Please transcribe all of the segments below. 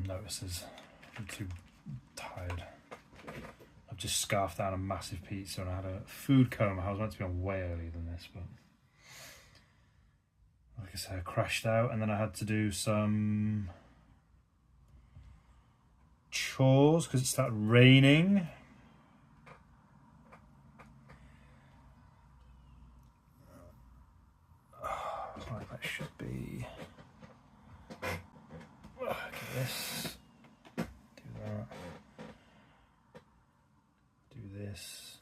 notices. I'm too tired. I've just scarfed down a massive pizza and I had a food coma. I was meant to be on way earlier than this, but like I said, I crashed out and then I had to do some chores because it started raining. Right, that should be. Look at this. Do that. Do this.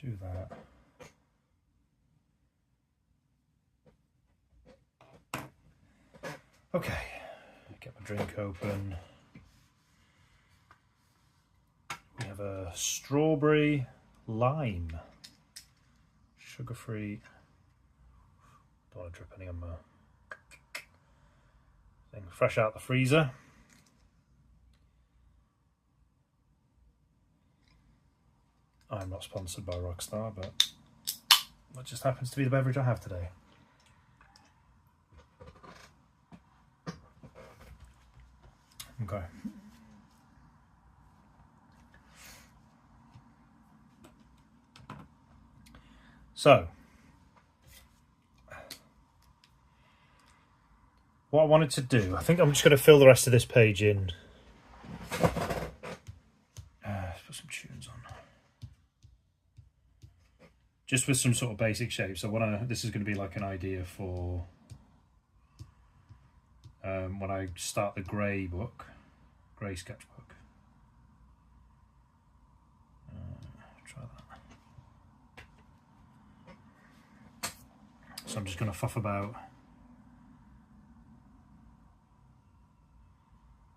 Do that. Okay, get my drink open. We have a strawberry lime, sugar-free. Don't want to drip any on my thing. Fresh out the freezer. I'm not sponsored by Rockstar, but that just happens to be the beverage I have today. Okay. So, what I wanted to do, I think I'm just going to fill the rest of this page in. Let's put some tunes on. Just with some sort of basic shapes. So this is going to be like an idea for when I start the grey sketchbook. Try that. So I'm just going to fuff about. I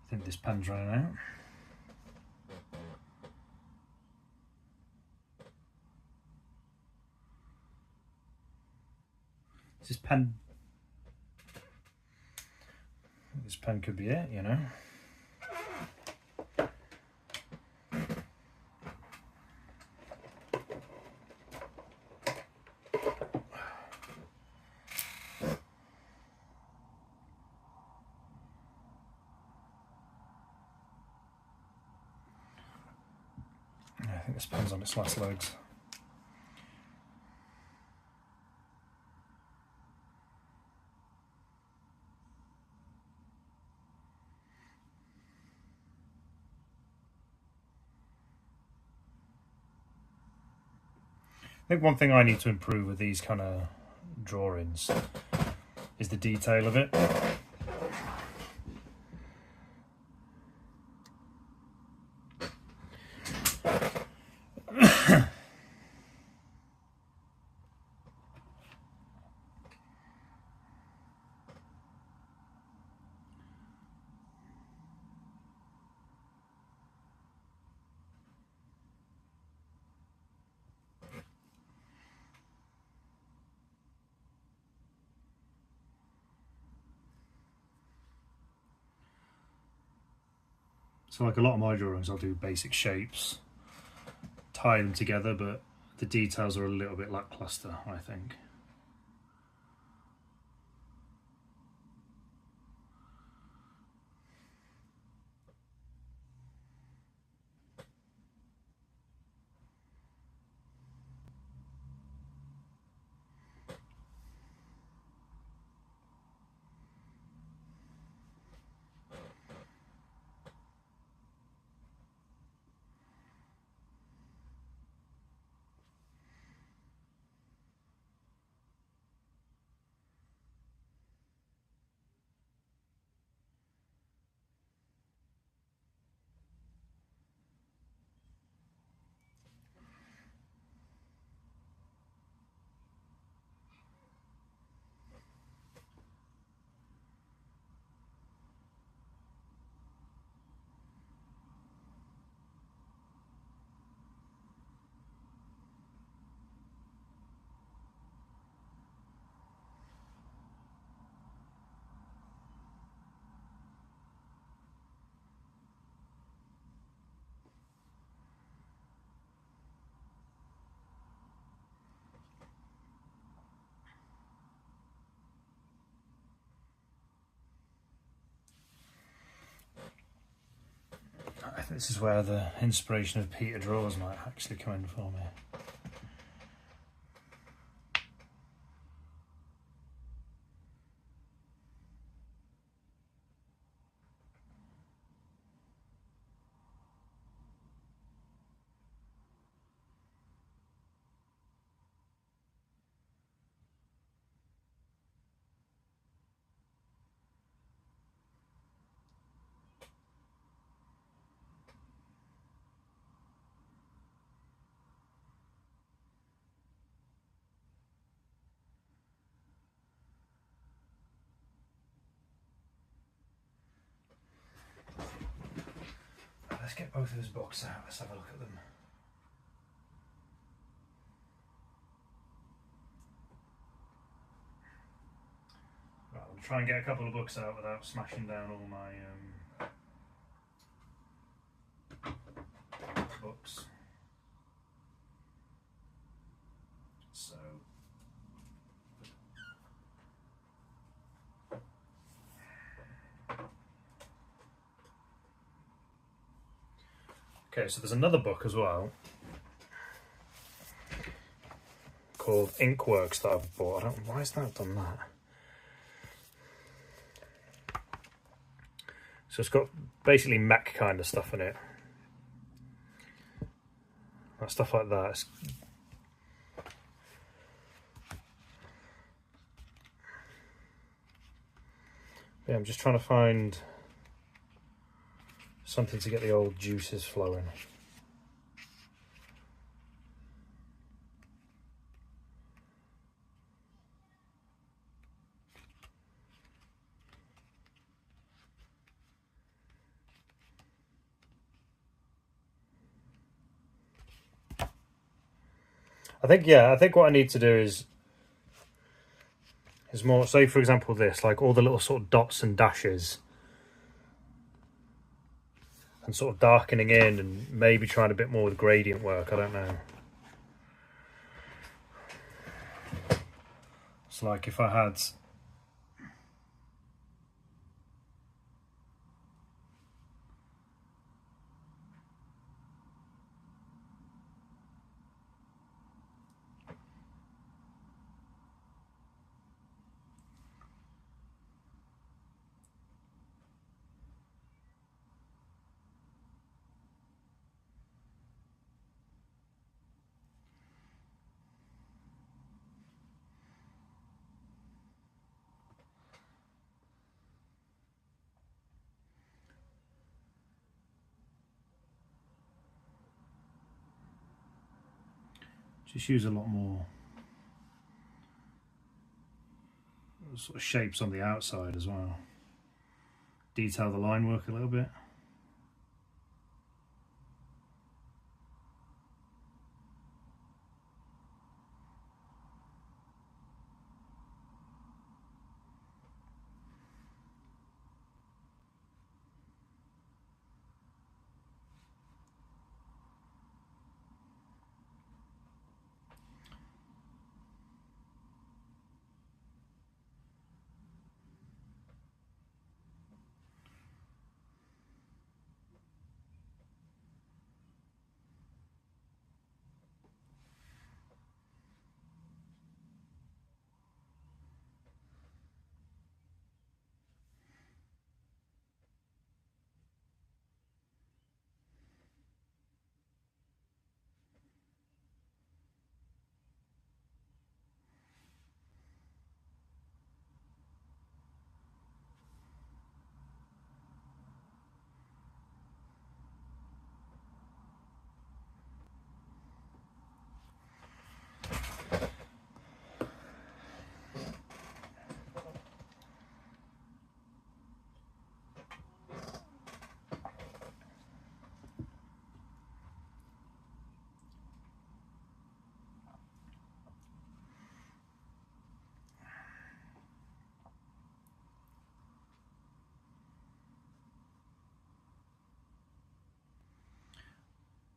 think this pen's running out. This pen could be it, you know. I think this pen's on its last legs. I think one thing I need to improve with these kind of drawings is the detail of it. So like a lot of my drawings, I'll do basic shapes, tie them together, but the details are a little bit lackluster, I think. This is where the inspiration of Peter draws might actually come in for me. Let's get both of those books out, let's have a look at them. Right, I'll try and get a couple of books out without smashing down all my books. So, okay, so there's another book as well called Inkworks that I've bought. I don't know why has that done that. So it's got basically mech kind of stuff in it. Like stuff like that. Yeah, I'm just trying to find something to get the old juices flowing. I think what I need to do is more, say for example this, like all the little sort of dots and dashes, and sort of darkening in and maybe trying a bit more with gradient work, I don't know. It's like if I had just use a lot more sort of shapes on the outside as well. Detail the line work a little bit.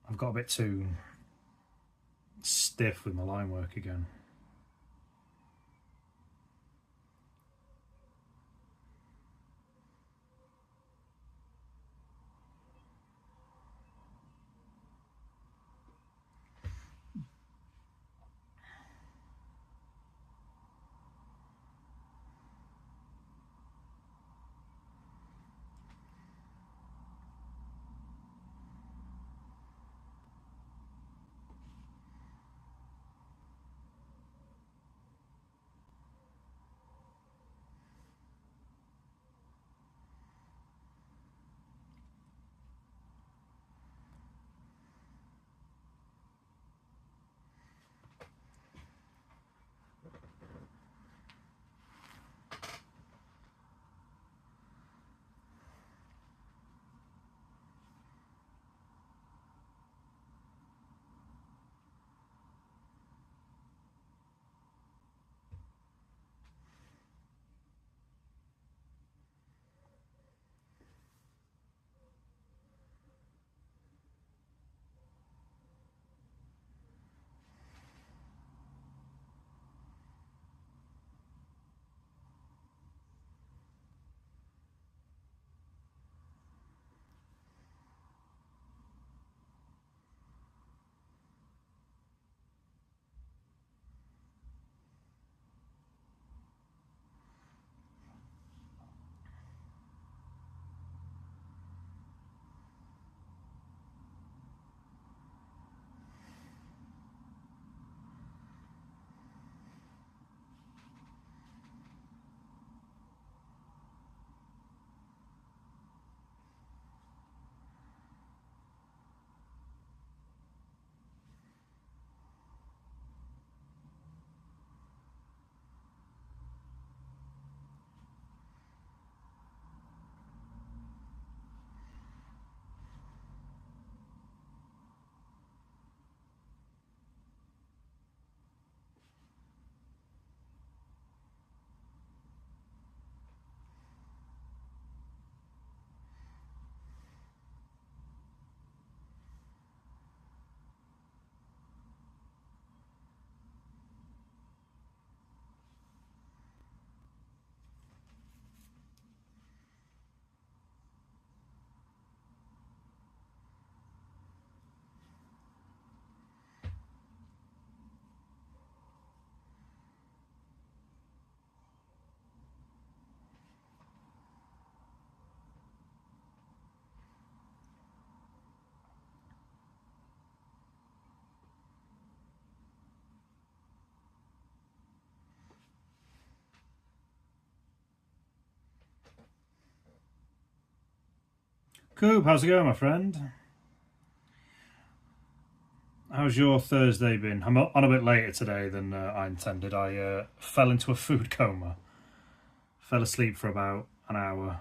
I've got a bit too stiff with my line work again. Coop, how's it going, my friend? How's your Thursday been? I'm on a bit later today than I intended. I fell into a food coma. Fell asleep for about an hour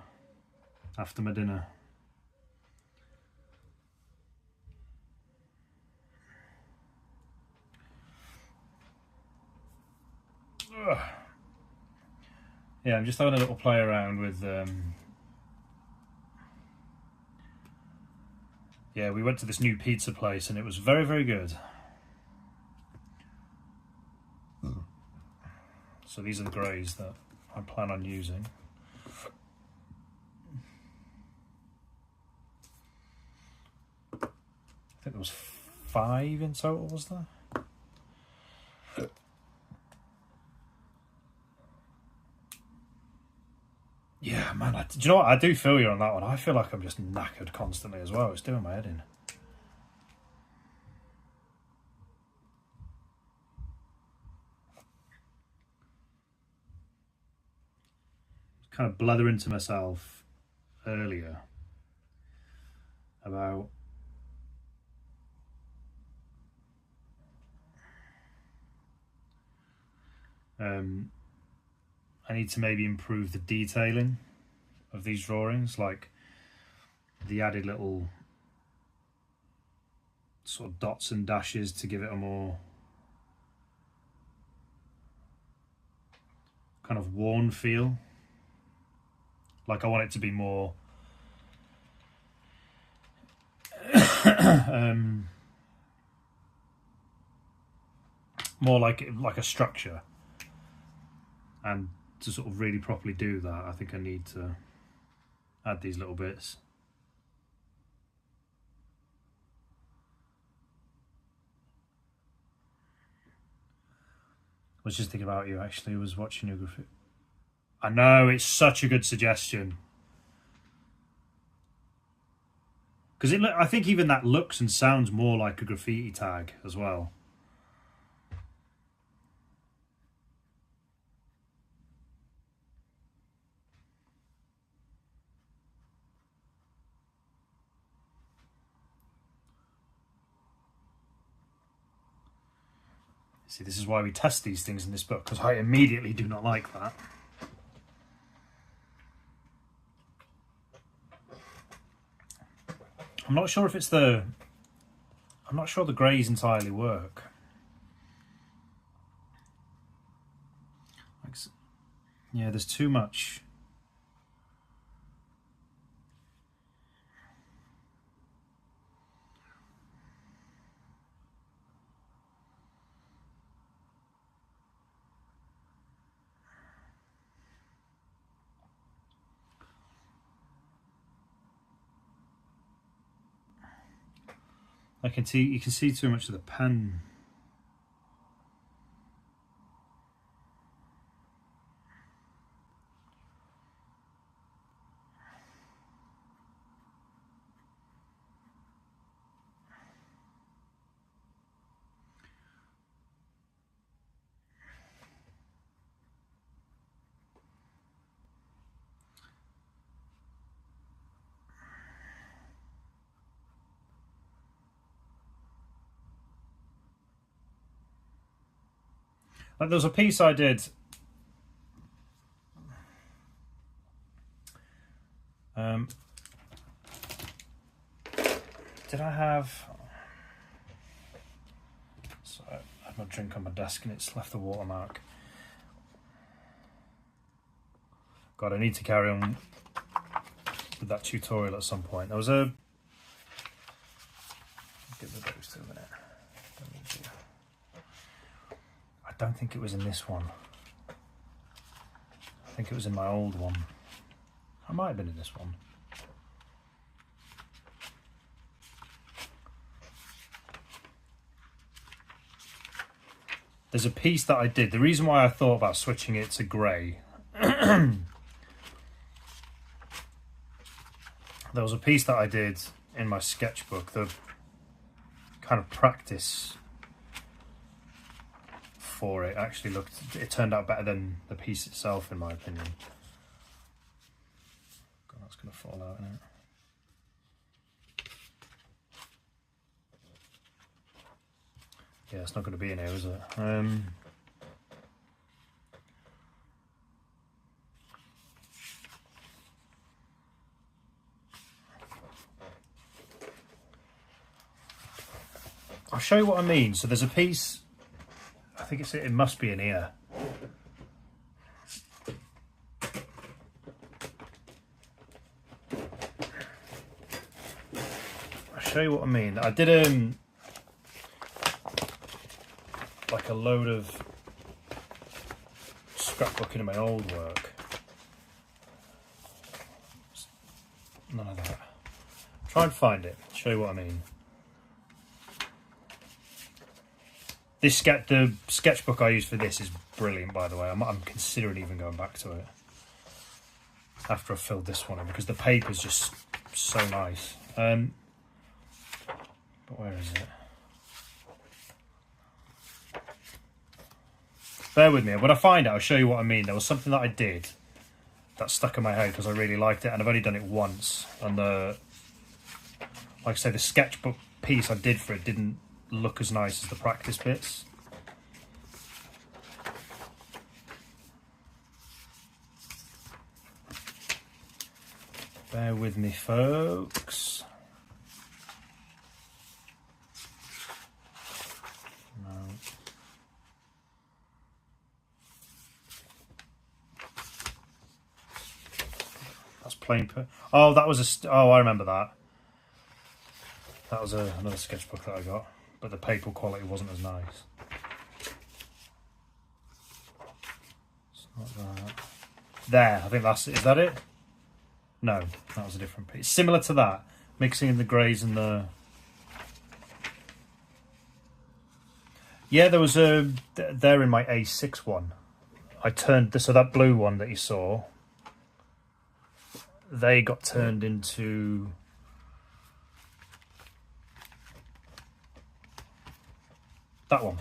after my dinner. Ugh. Yeah, I'm just having a little play around with... Yeah, we went to this new pizza place and it was very, very good. So these are the greys that I plan on using. I think there was 5 in total, was there? Yeah, man, do you know what? I do feel you on that one. I feel like I'm just knackered constantly as well. It's doing my head in. Kind of blathering to myself earlier about I need to maybe improve the detailing of these drawings, like the added little sort of dots and dashes to give it a more kind of worn feel. Like I want it to be more more like a structure. And to sort of really properly do that, I think I need to add these little bits. I was just thinking about you actually, I was watching your graffiti. I know, it's such a good suggestion. Because I think even that looks and sounds more like a graffiti tag as well. See, this is why we test these things in this book, because I immediately do not like that. I'm not sure if it's the... I'm not sure the greys entirely work. Yeah, there's too much... you can see too much of the pen. Like there was a piece I did. Did I have... So I had my drink on my desk and it's left a watermark. God, I need to carry on with that tutorial at some point. There was a... Give the those to a minute. I don't think it was in this one. I think it was in my old one. I might have been in this one. There's a piece that I did. The reason why I thought about switching it to grey. There was a piece that I did in my sketchbook, the kind of practice for it actually looked, it turned out better than the piece itself in my opinion. God, that's going to fall out, isn't it? Yeah, it's not going to be in here, is it? I'll show you what I mean. So there's a piece, I think it must be in here. I'll show you what I mean. I did like a load of scrapbooking in my old work. None of that. Try and find it. Show you what I mean. The sketchbook I use for this is brilliant, by the way. I'm considering even going back to it after I've filled this one in, because the paper's just so nice. But where is it? Bear with me. When I find it, I'll show you what I mean. There was something that I did that stuck in my head because I really liked it, and I've only done it once. And like I say, the sketchbook piece I did for it didn't look as nice as the practice bits. Bear with me, folks. No. That's plain. Oh, that was oh, I remember that. That was another sketchbook that I got, but the paper quality wasn't as nice. It's not that. There, I think that's it. Is that it? No, that was a different piece. Similar to that, mixing in the greys and the... Yeah, there was a... There in my A6 one. I turned this, so that blue one that you saw, they got turned into... that one.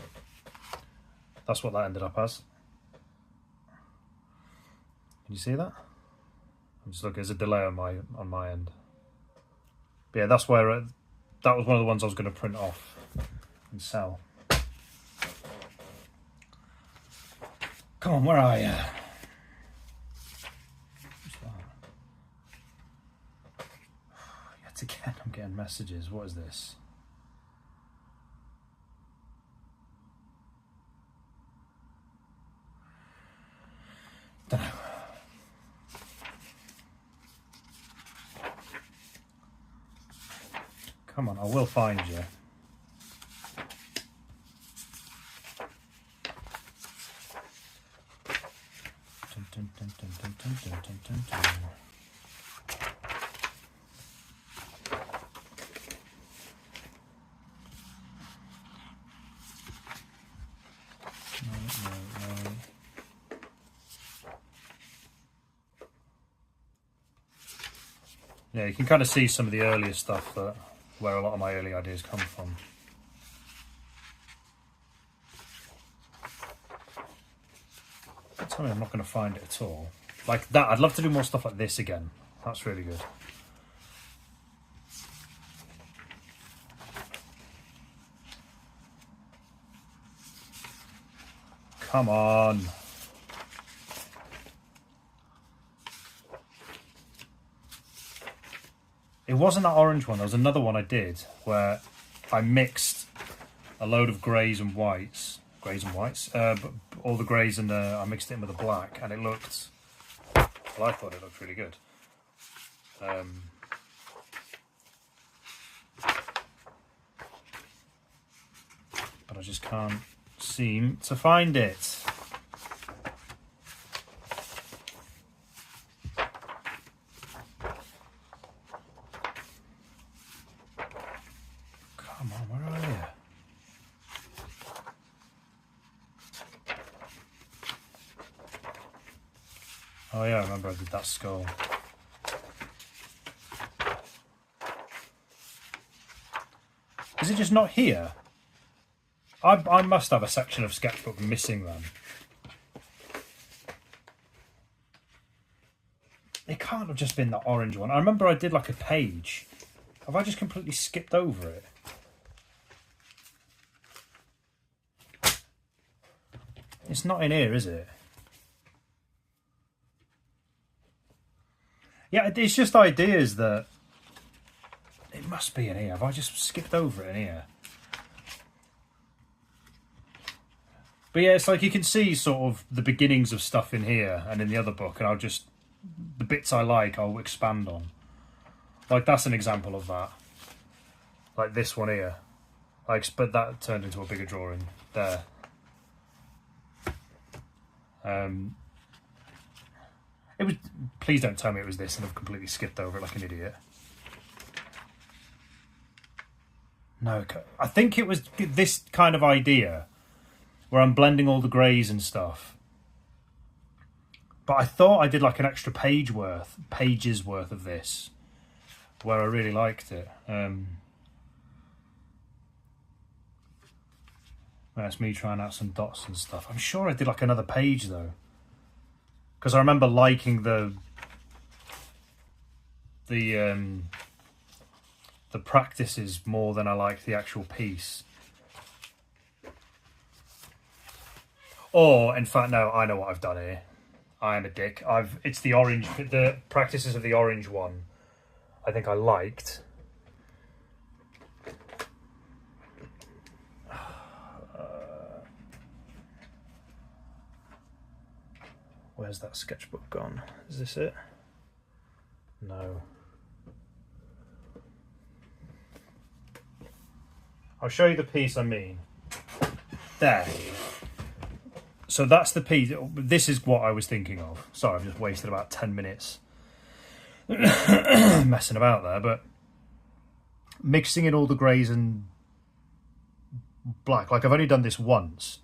That's what that ended up as. Can you see that? I'm just looking, there's a delay on my end. But yeah, that's where that was one of the ones I was going to print off and sell. Come on, where are you? What's that? Yet again, I'm getting messages. What is this? Don't know. Come on, I will find you. Dun, dun, dun, dun, dun, dun, dun, dun, dun. No. Yeah, you can kind of see some of the earlier stuff where a lot of my early ideas come from. Don't tell me I'm not going to find it at all. Like that, I'd love to do more stuff like this again. That's really good. Come on. It wasn't that orange one. There was another one I did where I mixed a load of greys and whites. But all the greys and I mixed it in with the black, and it looked... Well, I thought it looked really good. But I just can't seem to find it. Come on, where are you? Oh yeah, I remember I did that skull. Is it just not here? I must have a section of sketchbook missing then. It can't have just been that orange one. I remember I did like a page. Have I just completely skipped over it? It's not in here, is it? Yeah, it's just ideas that it must be in here. Have I just skipped over it in here? But yeah, it's like you can see sort of the beginnings of stuff in here and in the other book, and I'll just, the bits I like, I'll expand on. Like that's an example of that. Like this one here. But that turned into a bigger drawing there. It was. Please don't tell me it was this and I've completely skipped over it like an idiot. No, I think it was this kind of idea where I'm blending all the greys and stuff. But I thought I did like an extra pages worth of this, where I really liked it. That's me trying out some dots and stuff. I'm sure I did like another page though, because I remember liking the practices more than I liked the actual piece. Or in fact, no, I know what I've done here. I am a dick. It's the orange, the practices of the orange one. I think I liked. Where's that sketchbook gone? Is this it? No. I'll show you the piece I mean. There. So that's the piece. This is what I was thinking of. Sorry, I've just wasted about 10 minutes messing about there, but mixing in all the greys and black. Like I've only done this once,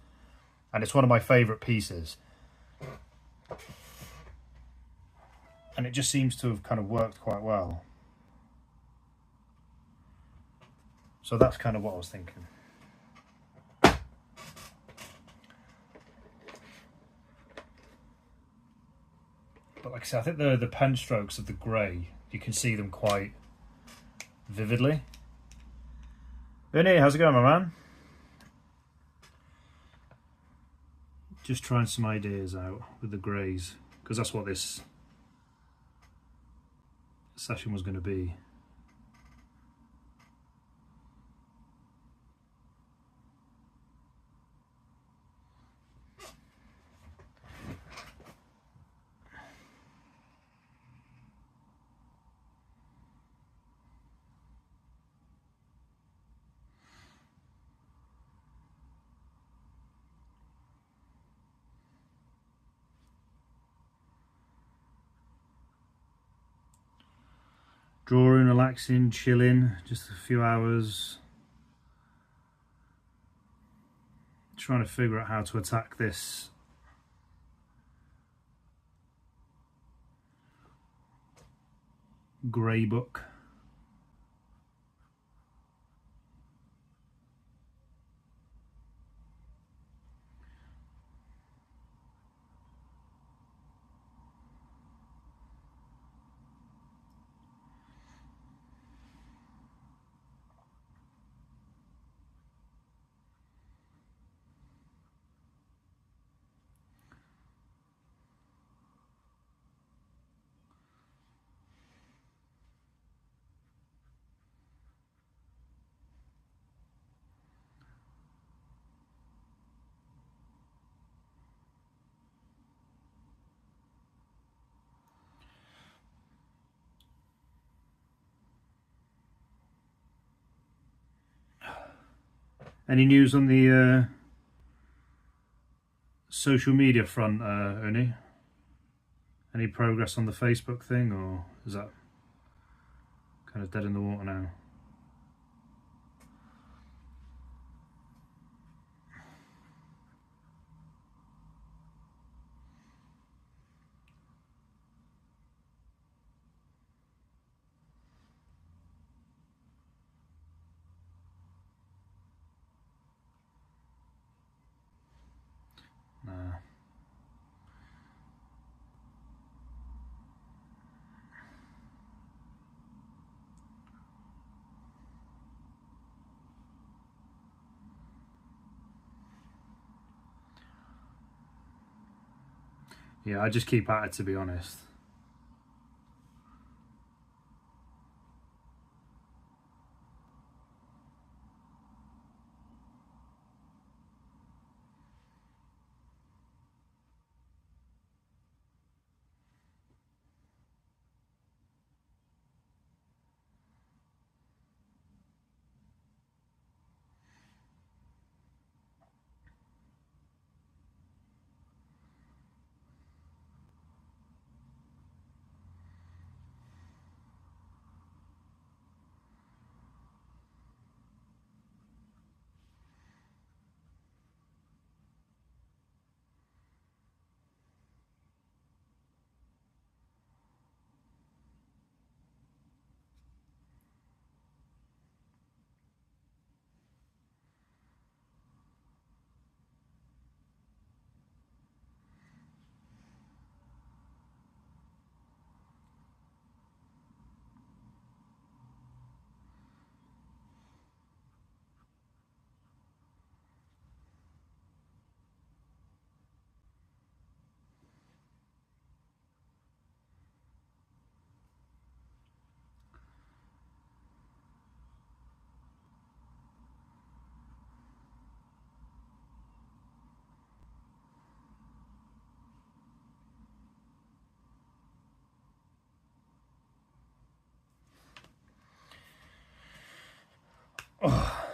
and it's one of my favourite pieces. And it just seems to have kind of worked quite well. So that's kind of what I was thinking. But like I said, I think the pen strokes of the grey, you can see them quite vividly. Vinny, how's it going, my man? Just trying some ideas out with the greys, because that's what this session was going to be. Drawing, relaxing, chilling, just a few hours. Trying to figure out how to attack this grey book. Any news on the social media front, Ernie? Any progress on the Facebook thing, or is that kind of dead in the water now? Nah. Yeah, I just keep at it, to be honest. Oh.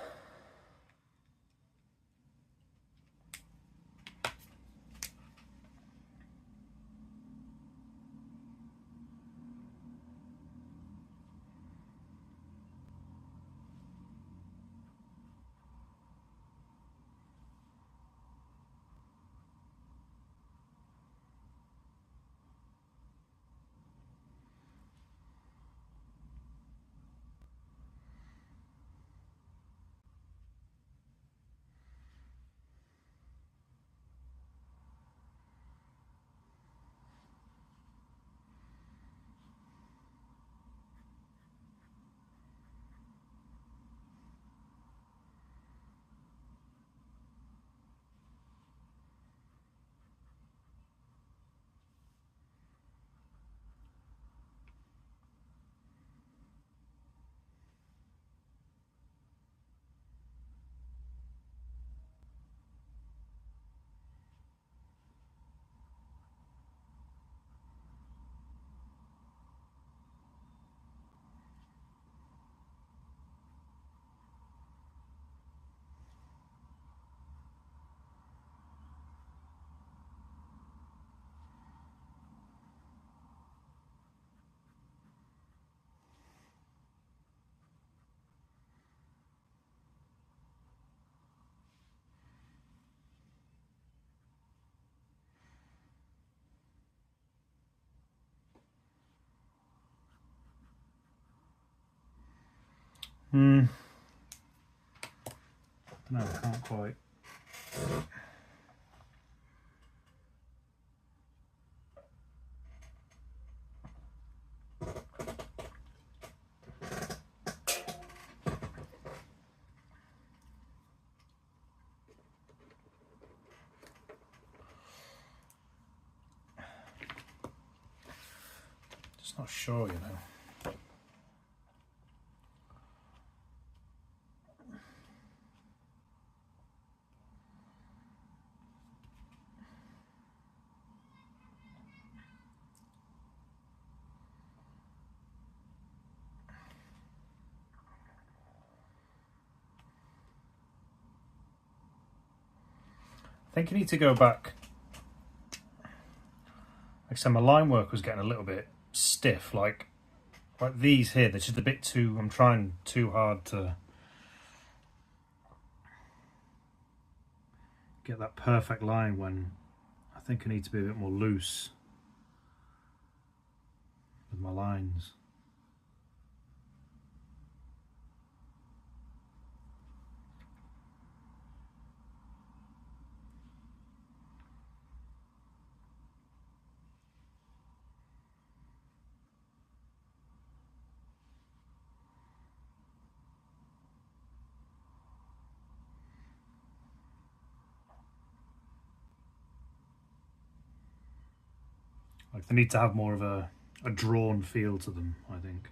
No, I can't quite. Just not sure, you know. I think you need to go back. Like I said, my line work was getting a little bit stiff. Like these here, they're just a bit too. I'm trying too hard to get that perfect line when I think I need to be a bit more loose with my lines. Like they need to have more of a drawn feel to them, I think.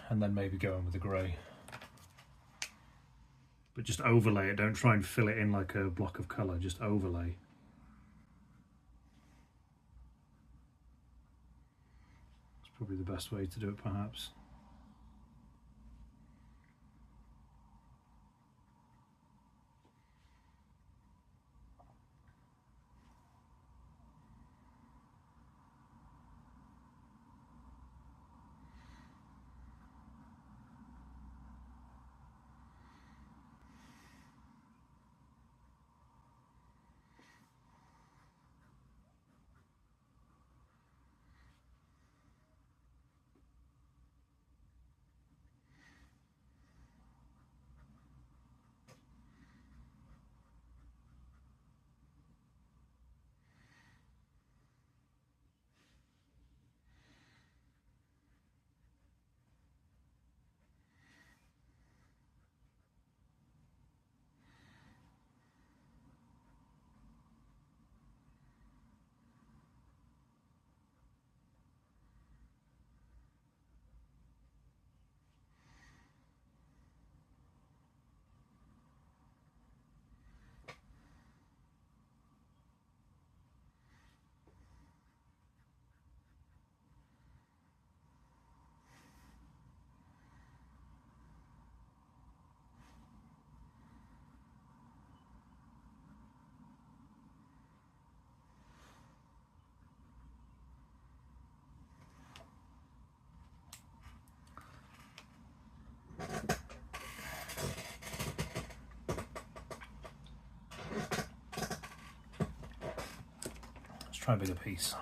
And then maybe go in with the grey. But just overlay it, don't try and fill it in like a block of colour, just overlay. It's probably the best way to do it, perhaps. Try a bigger piece.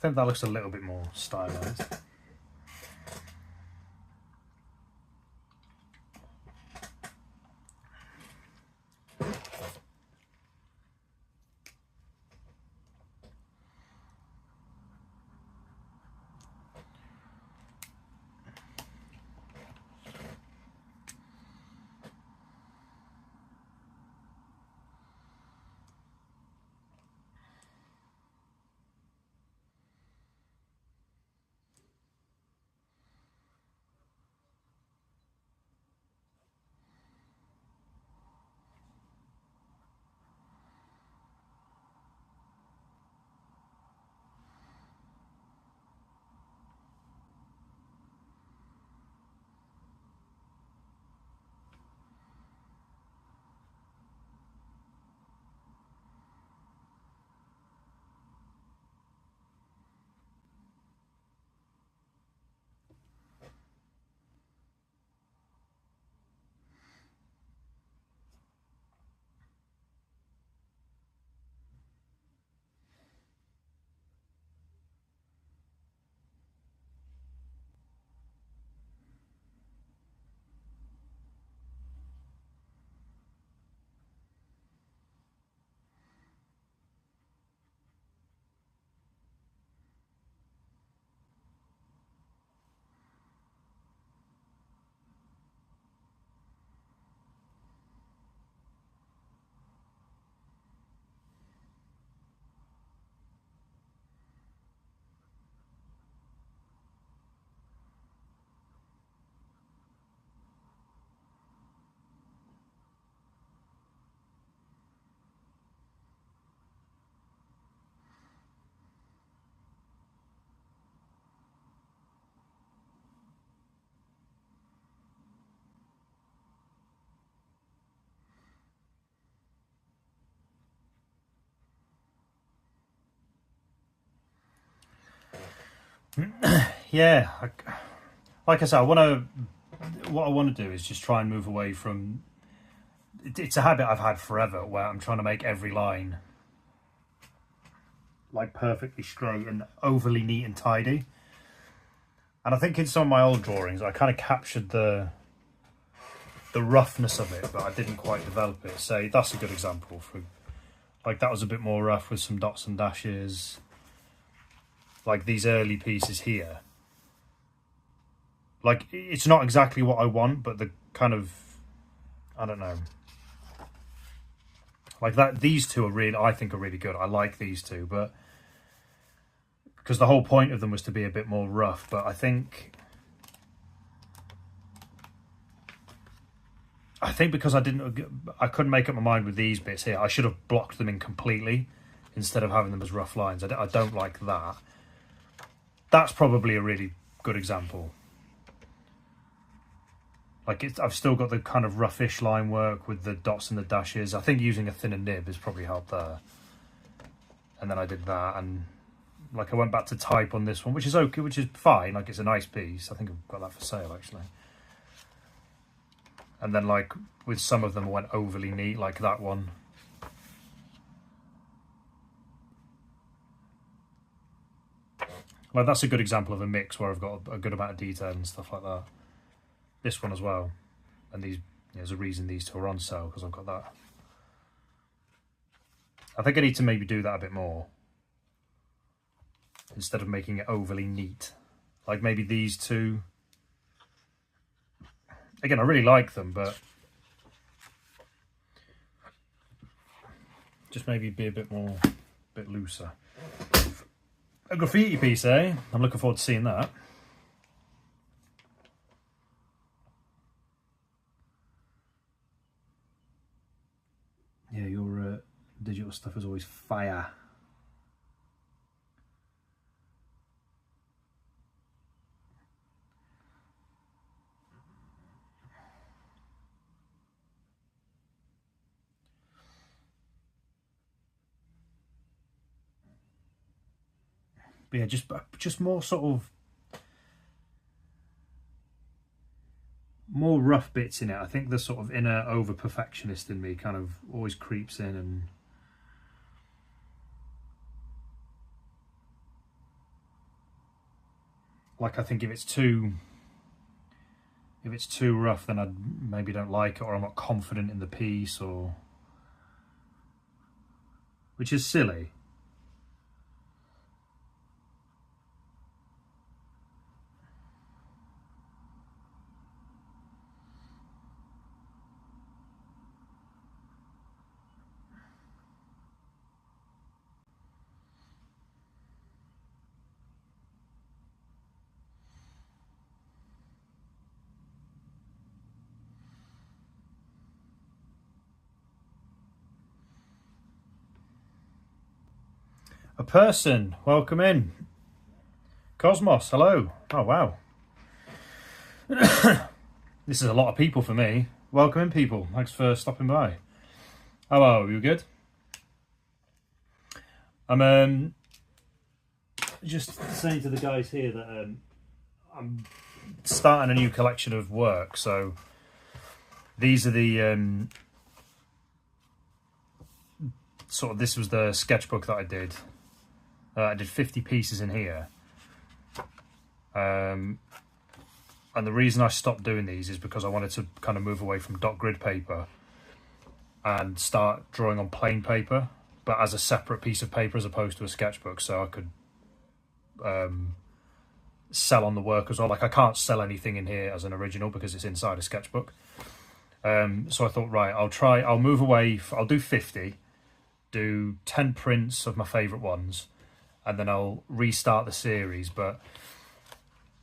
think that looks a little bit more stylized. Yeah, like I said, what I want to do is just try and move away from. It's a habit I've had forever, where I'm trying to make every line like perfectly straight and overly neat and tidy. And I think in some of my old drawings, I kind of captured the roughness of it, but I didn't quite develop it. So that's a good example. For like, that was a bit more rough with some dots and dashes. Like these early pieces here, like it's not exactly what I want, but the kind of, I don't know, like that, these two are really, I think are really good. I like these two, but because the whole point of them was to be a bit more rough. But I think because I couldn't make up my mind with these bits here, I should have blocked them in completely instead of having them as rough lines. I don't like that. That's probably a really good example. Like I've still got the kind of roughish line work with the dots and the dashes. I think using a thinner nib has probably helped there. And then I did that, and like I went back to type on this one, which is okay, which is fine. Like it's a nice piece. I think I've got that for sale actually. And then like with some of them I went overly neat, like that one. Like that's a good example of a mix where I've got a good amount of detail and stuff like that. This one as well. And these, there's a reason these two are on sale, because I've got that. I think I need to maybe do that a bit more, instead of making it overly neat. Like maybe these two. Again, I really like them, but just maybe be a bit looser. A graffiti piece, eh? I'm looking forward to seeing that. Yeah, your digital stuff is always fire. But yeah, just more sort of more rough bits in it. I think the sort of inner over perfectionist in me kind of always creeps in, and like, I think if it's too rough, then I maybe don't like it, or I'm not confident in the piece, or which is silly. A person, welcome in. Cosmos, hello. Oh, wow. This is a lot of people for me. Welcome in, people. Thanks for stopping by. Hello, you good? I'm just saying to the guys here that I'm starting a new collection of work. So these are the sort of, this was the sketchbook that I did. I did 50 pieces in here. And the reason I stopped doing these is because I wanted to kind of move away from dot grid paper and start drawing on plain paper, but as a separate piece of paper as opposed to a sketchbook, so I could sell on the work as well. Like, I can't sell anything in here as an original because it's inside a sketchbook. So I thought, right, I'll move away. I'll do 50, do 10 prints of my favourite ones, and then I'll restart the series. But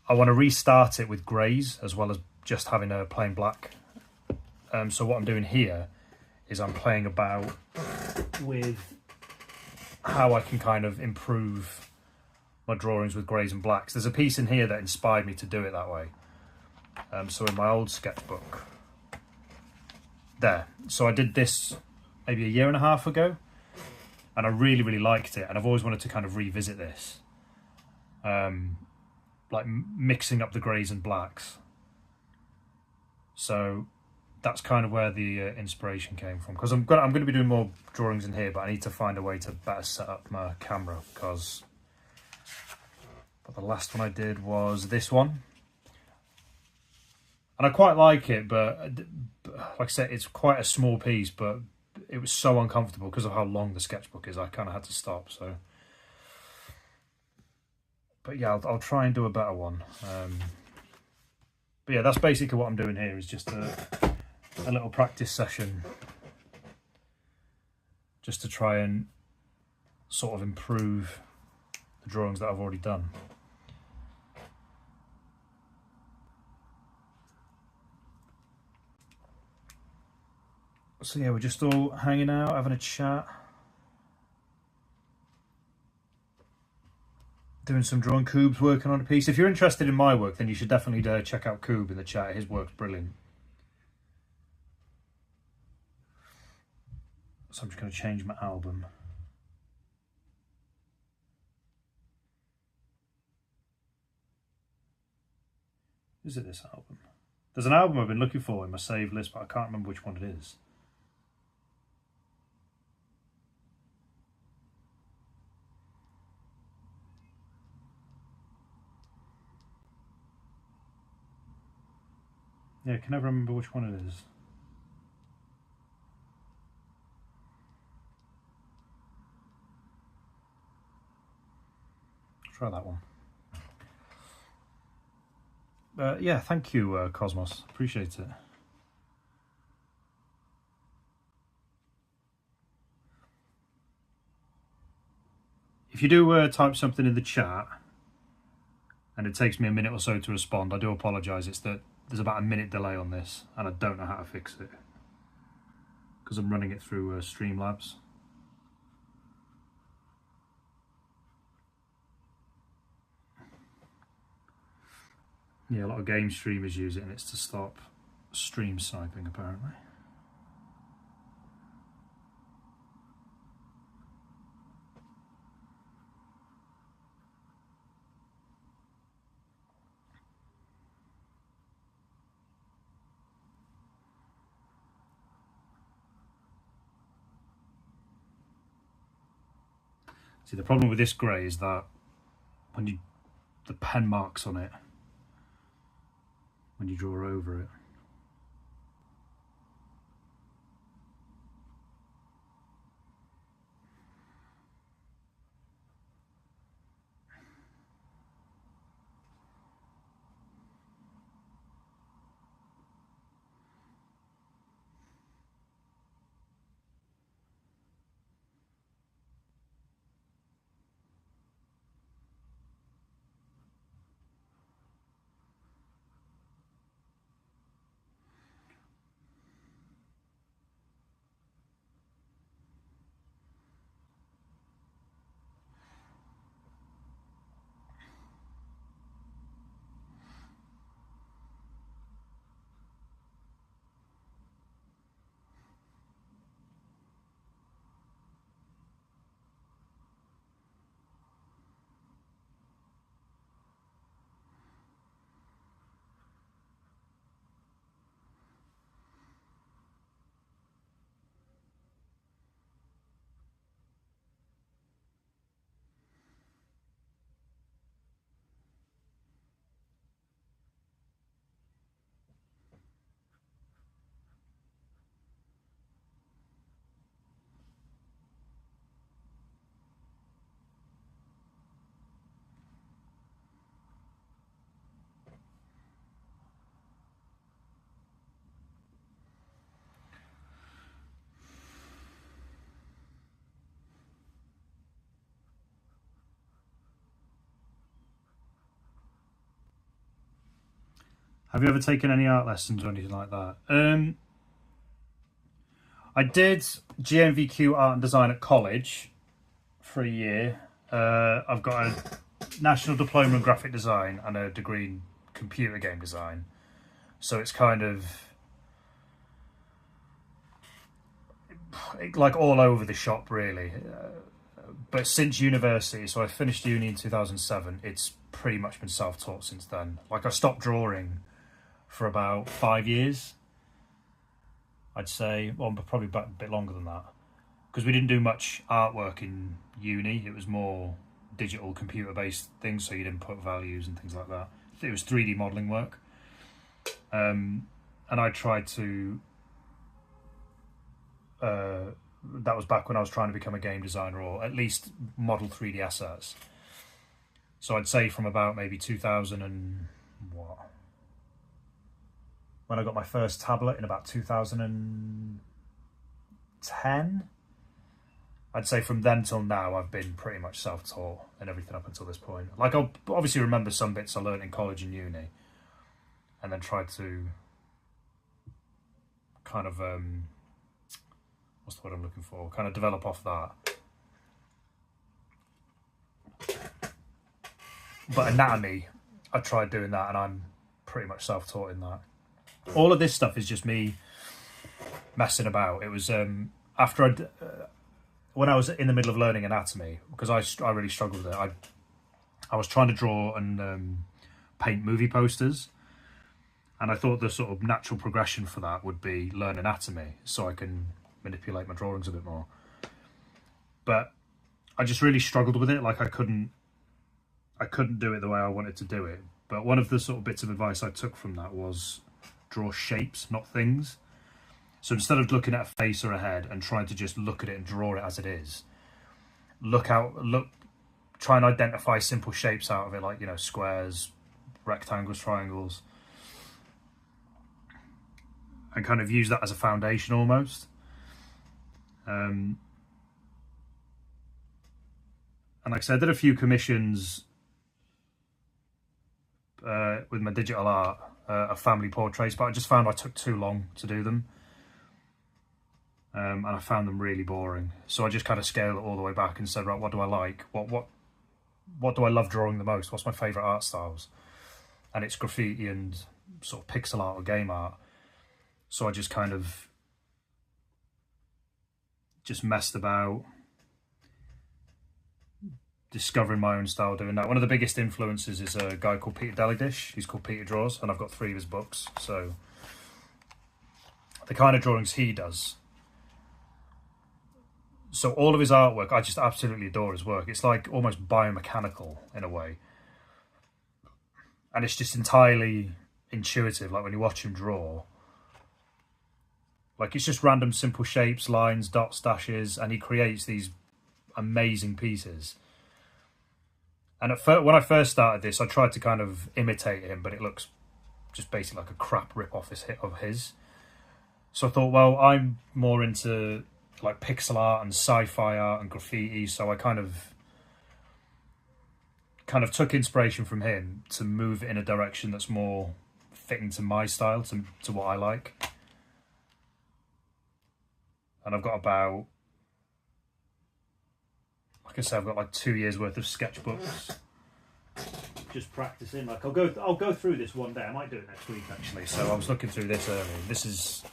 I want to restart it with greys as well as just having a plain black. So what I'm doing here is I'm playing about with how I can kind of improve my drawings with greys and blacks. There's a piece in here that inspired me to do it that way. So in my old sketchbook, there. So I did this maybe a year and a half ago, and I really, really liked it. And I've always wanted to kind of revisit this. Like mixing up the greys and blacks. So that's kind of where the inspiration came from. Because I'm going to be doing more drawings in here, but I need to find a way to better set up my camera. Because the last one I did was this one. And I quite like it, but like I said, it's quite a small piece, but it was so uncomfortable because of how long the sketchbook is. I kind of had to stop. So, but yeah, I'll try and do a better one. But yeah, that's basically what I'm doing here, is just a little practice session, just to try and sort of improve the drawings that I've already done. So yeah, we're just all hanging out, having a chat, doing some drawing. Coob's working on a piece. If you're interested in my work, then you should definitely check out Coob in the chat. His work's brilliant. So I'm just going to change my album. Is it this album? There's an album I've been looking for in my saved list, but I can't remember which one it is. Yeah, I can never remember which one it is. Try that one. Yeah, thank you, Cosmos. Appreciate it. If you do type something in the chat and it takes me a minute or so to respond, I do apologise. It's that there's about a minute delay on this and I don't know how to fix it because I'm running it through Streamlabs. Yeah, a lot of game streamers use it, and it's to stop stream sniping, apparently. See, the problem with this grey is that when you the pen marks on it when you draw over it. Have you ever taken any art lessons or anything like that? I did GNVQ art and design at college for a year. I've got a national diploma in graphic design and a degree in computer game design. So it's kind of like all over the shop, really. But since university, so I finished uni in 2007, it's pretty much been self-taught since then. Like I stopped drawing for about 5 years, I'd say. Well, probably a bit longer than that, because we didn't do much artwork in uni. It was more digital computer-based things, so you'd input values and things like that. It was 3D modelling work. And I tried to... that was back when I was trying to become a game designer, or at least model 3D assets. So I'd say from about maybe 2000 and... what? When I got my first tablet in about 2010, I'd say from then till now I've been pretty much self-taught and everything up until this point. Like I'll obviously remember some bits I learned in college and uni, and then tried to kind of what's the word I'm looking for? Kind of develop off that. But anatomy, I tried doing that, and I'm pretty much self-taught in that. All of this stuff is just me messing about. It was after I'd when I was in the middle of learning anatomy, because I really struggled with it. I was trying to draw and paint movie posters, and I thought the sort of natural progression for that would be learn anatomy so I can manipulate my drawings a bit more. But I just really struggled with it. Like I couldn't do it the way I wanted to do it. But one of the sort of bits of advice I took from that was draw shapes, not things. So instead of looking at a face or a head and trying to just look at it and draw it as it is, try and identify simple shapes out of it, like, you know, squares, rectangles, triangles, and kind of use that as a foundation almost. And like I said, I did a few commissions with my digital art of family portraits, but I just found I took too long to do them. And I found them really boring. So I just kind of scaled it all the way back and said, right, what do I like? What do I love drawing the most? What's my favourite art styles? And it's graffiti and sort of pixel art or game art. So I just kind of just messed about, discovering my own style doing that. One of the biggest influences is a guy called Peter Delidish. He's called Peter Draws, and I've got 3 of his books. So the kind of drawings he does. So all of his artwork, I just absolutely adore his work. It's like almost biomechanical in a way. and it's just entirely intuitive. Like when you watch him draw, like it's just random simple shapes, lines, dots, dashes, and he creates these amazing pieces. And when I first started this, I tried to kind of imitate him, but it looks just basically like a crap rip-off of his. So I thought, well, I'm more into like pixel art and sci-fi art and graffiti, so I kind of took inspiration from him to move it in a direction that's more fitting to my style, to what I like. And I've got about, like I said, I've got like 2 years worth of sketchbooks. Just practicing. Like I'll go through this one day. I might do it next week actually. So I was looking through this earlier. This is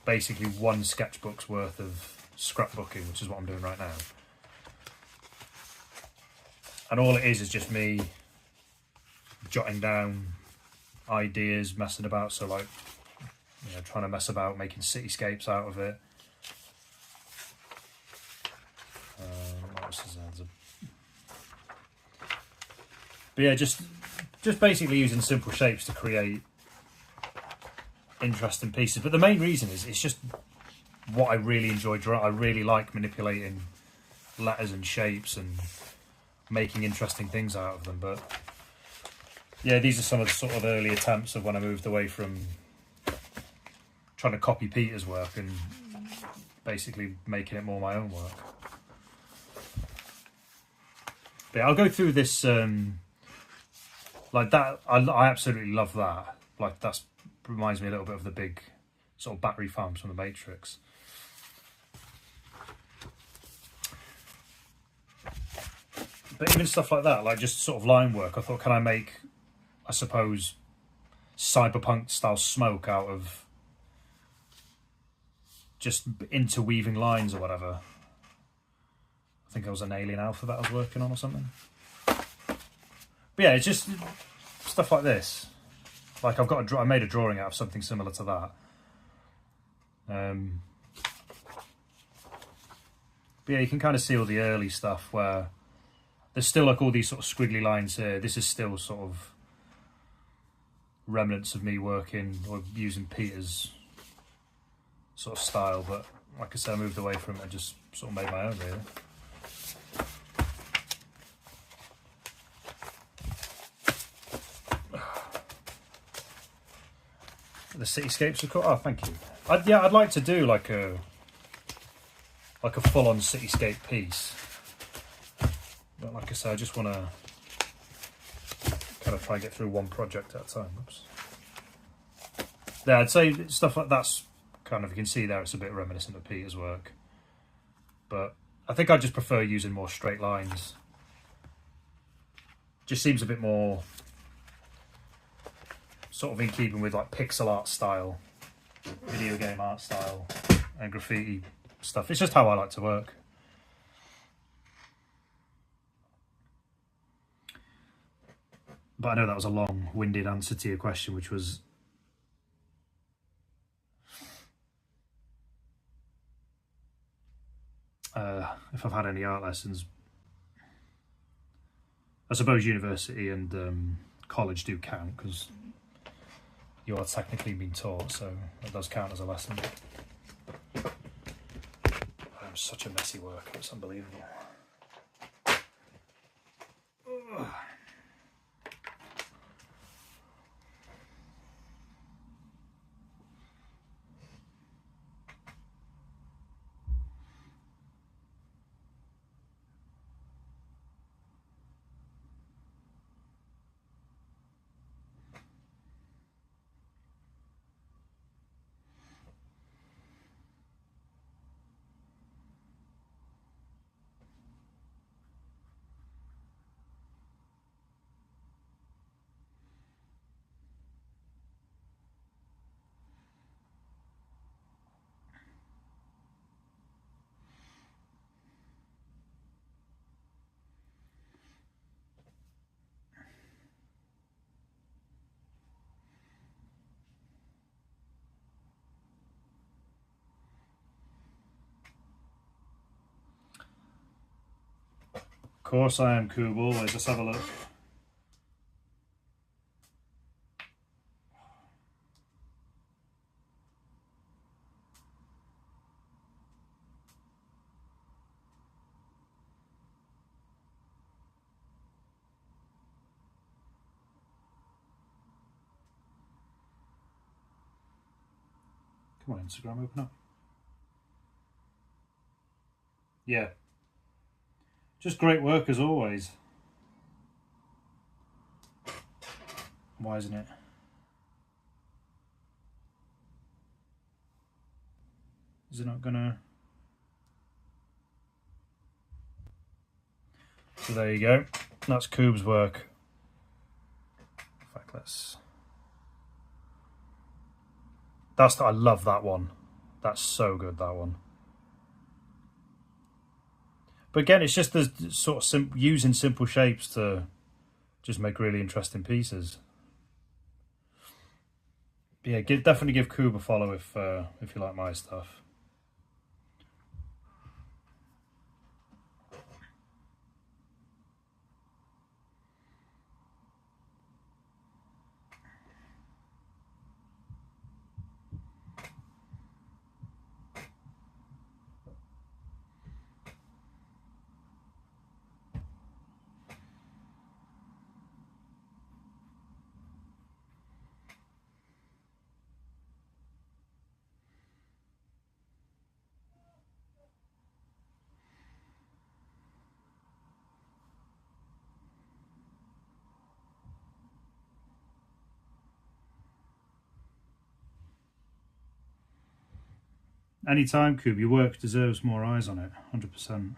basically one sketchbook's worth of scrapbooking, which is what I'm doing right now. And all it is just me jotting down ideas, messing about. So like, you know, trying to mess about making cityscapes out of it. What else is there? But yeah, just basically using simple shapes to create interesting pieces. But the main reason is it's just what I really enjoy drawing. I really like manipulating letters and shapes and making interesting things out of them. But yeah, these are some of the sort of early attempts of when I moved away from trying to copy Peter's work and basically making it more my own work. But yeah, I'll go through this like that. I absolutely love that. Like that reminds me a little bit of the big sort of battery farms from the Matrix. But even stuff like that, like just sort of line work, I thought, can I make, I suppose, cyberpunk style smoke out of just interweaving lines or whatever. I think it was an alien alphabet I was working on or something. But yeah, it's just stuff like this. Like I made a drawing out of something similar to that. But yeah, you can kind of see all the early stuff where there's still like all these sort of squiggly lines here. This is still sort of remnants of me working or using Peter's sort of style. But like I said, I moved away from it and just sort of made my own really. The cityscapes are cool. Oh, thank you. I'd like to do like a full-on cityscape piece, but like I said, I just want to kind of try and get through one project at a time. Oops. Yeah, I'd say stuff like that's kind of, you can see there, it's a bit reminiscent of Peter's work, but I think I just prefer using more straight lines. Just seems a bit more sort of in keeping with like pixel art style, video game art style, and graffiti stuff. It's just how I like to work. But I know that was a long-winded answer to your question, which was if I've had any art lessons. I suppose university and college do count because you are technically being taught, so that does count as a lesson. I'm such a messy worker, it's unbelievable. Ugh. Of course I am, Kubal. Let's have a look. Come on, Instagram, open up. Yeah. Just great work as always. Why isn't it? Is it not gonna? So there you go. That's Coob's work. In fact, I love that one. That's so good, that one. But again, it's just the sort of using simple shapes to just make really interesting pieces. But yeah, definitely give Coob a follow if you like my stuff. Anytime, Coob. Your work deserves more eyes on it, 100%.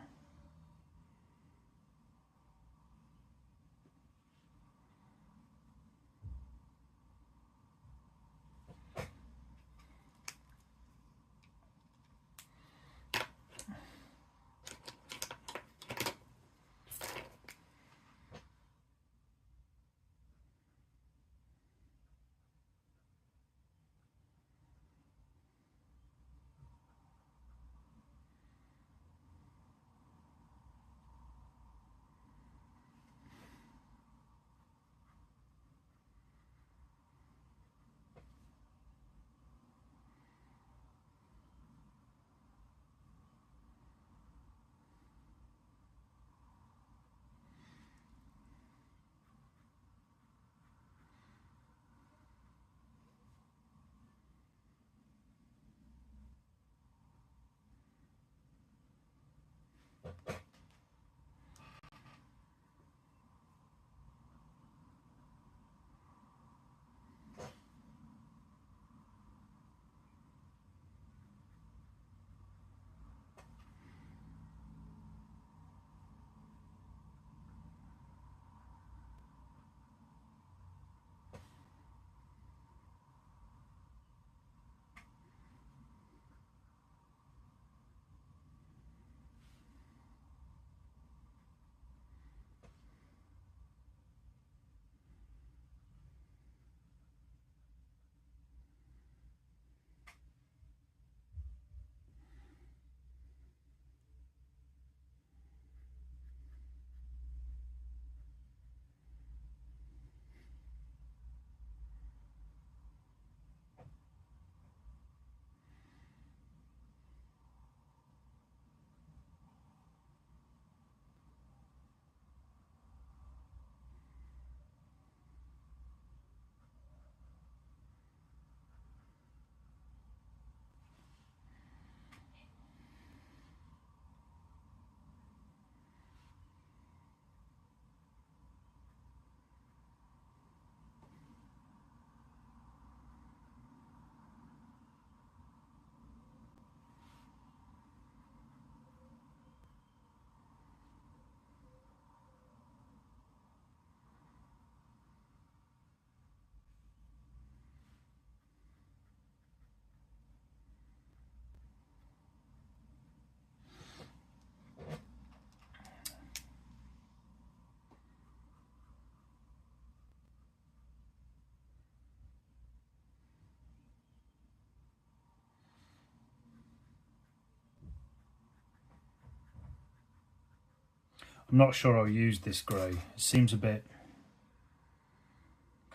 I'm not sure I'll use this grey. It seems a bit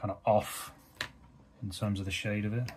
kind of off in terms of the shade of it.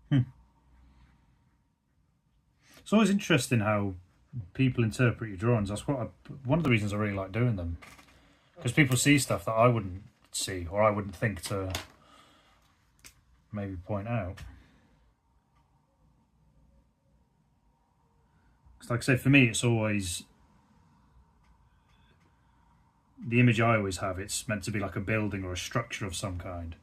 It's always interesting how people interpret your drawings. That's one of the reasons I really like doing them, because people see stuff that I wouldn't see or I wouldn't think to maybe point out. Because like I say, for me, it's always the image I always have. It's meant to be like a building or a structure of some kind.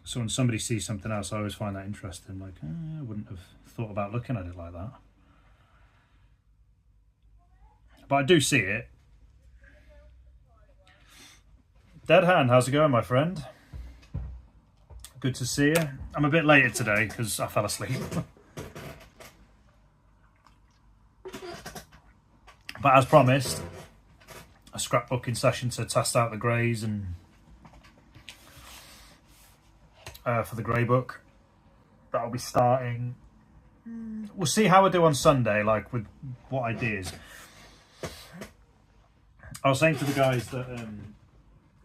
So when somebody sees something else, I always find that interesting. Like, I wouldn't have thought about looking at it like that. But I do see it. Dead Hand, how's it going, my friend? Good to see you. I'm a bit later today because I fell asleep. But as promised, a scrapbooking session to test out the greys and for the grey book. That'll be starting. We'll see how I do on Sunday, like with what ideas. I was saying to the guys that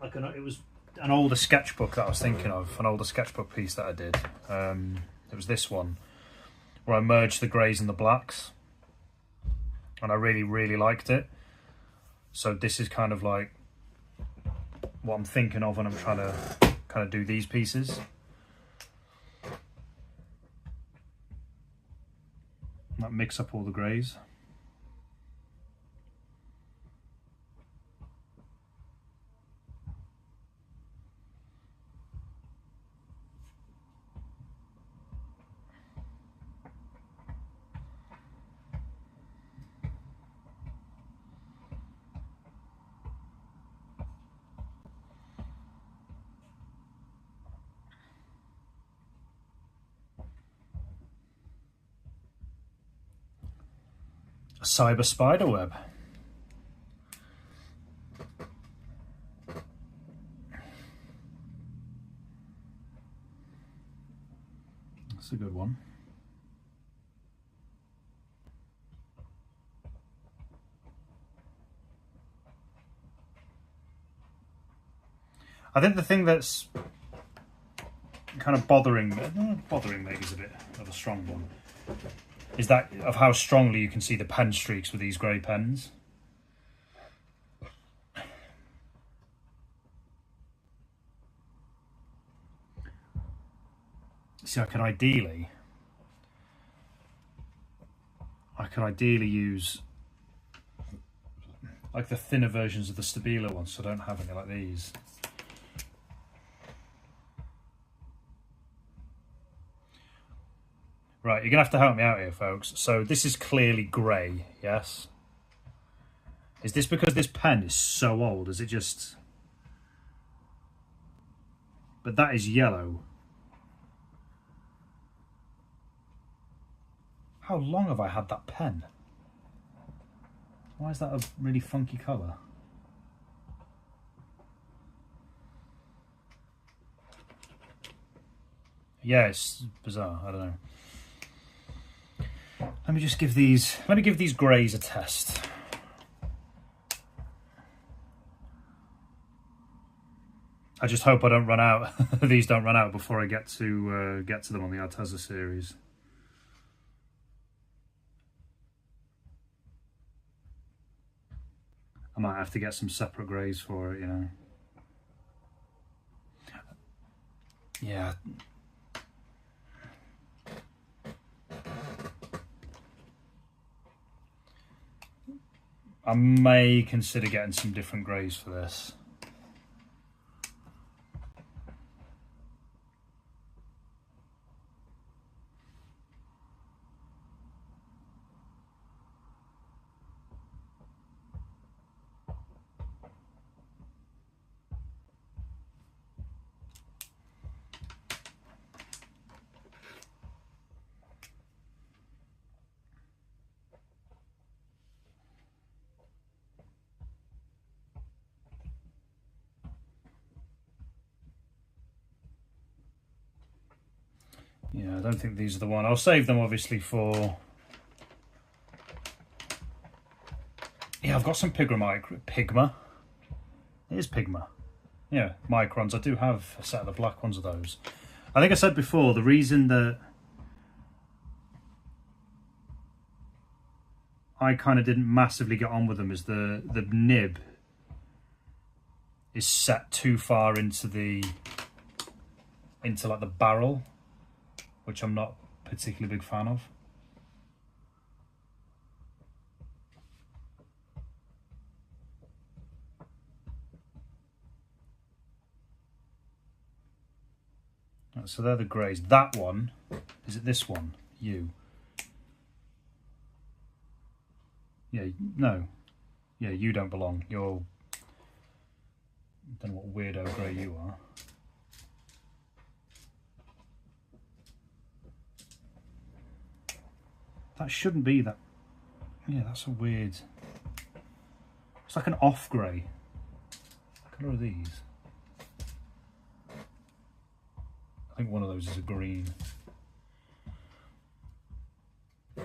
it was an older sketchbook that I was thinking of, an older sketchbook piece that I did. It was this one where I merged the greys and the blacks, and I really, really liked it. So this is kind of like what I'm thinking of when I'm trying to kind of do these pieces. Like mix up all the greys. A cyber spider web. That's a good one. I think the thing that's kind of bothering maybe is a bit of a strong one, is that of how strongly you can see the pen streaks with these grey pens. See, I could ideally use like the thinner versions of the Stabilo ones, so I don't have any like these. Right, you're going to have to help me out here, folks. So this is clearly grey, yes? Is this because this pen is so old? Is it just... But that is yellow. How long have I had that pen? Why is that a really funky colour? Yeah, it's bizarre. I don't know. Let me just give these greys a test. I just hope I don't run out. These don't run out before I get to them on the Arteza series. I might have to get some separate greys for it, you know. Yeah. I may consider getting some different greys for this. Yeah, I don't think these are the one. I'll save them obviously for... Yeah, I've got some Pigma. It is Pigma. Yeah, microns. I do have a set of the black ones of those. I think I said before, the reason that I kind of didn't massively get on with them is the nib is set too far into like the barrel, which I'm not particularly a big fan of. Right, so they're the greys. That one, is it this one? You. Yeah, no. Yeah, you don't belong. You're... I don't know what weirdo grey you are. That shouldn't be that. Yeah, that's a weird... It's like an off grey. What colour are these? I think one of those is a green. I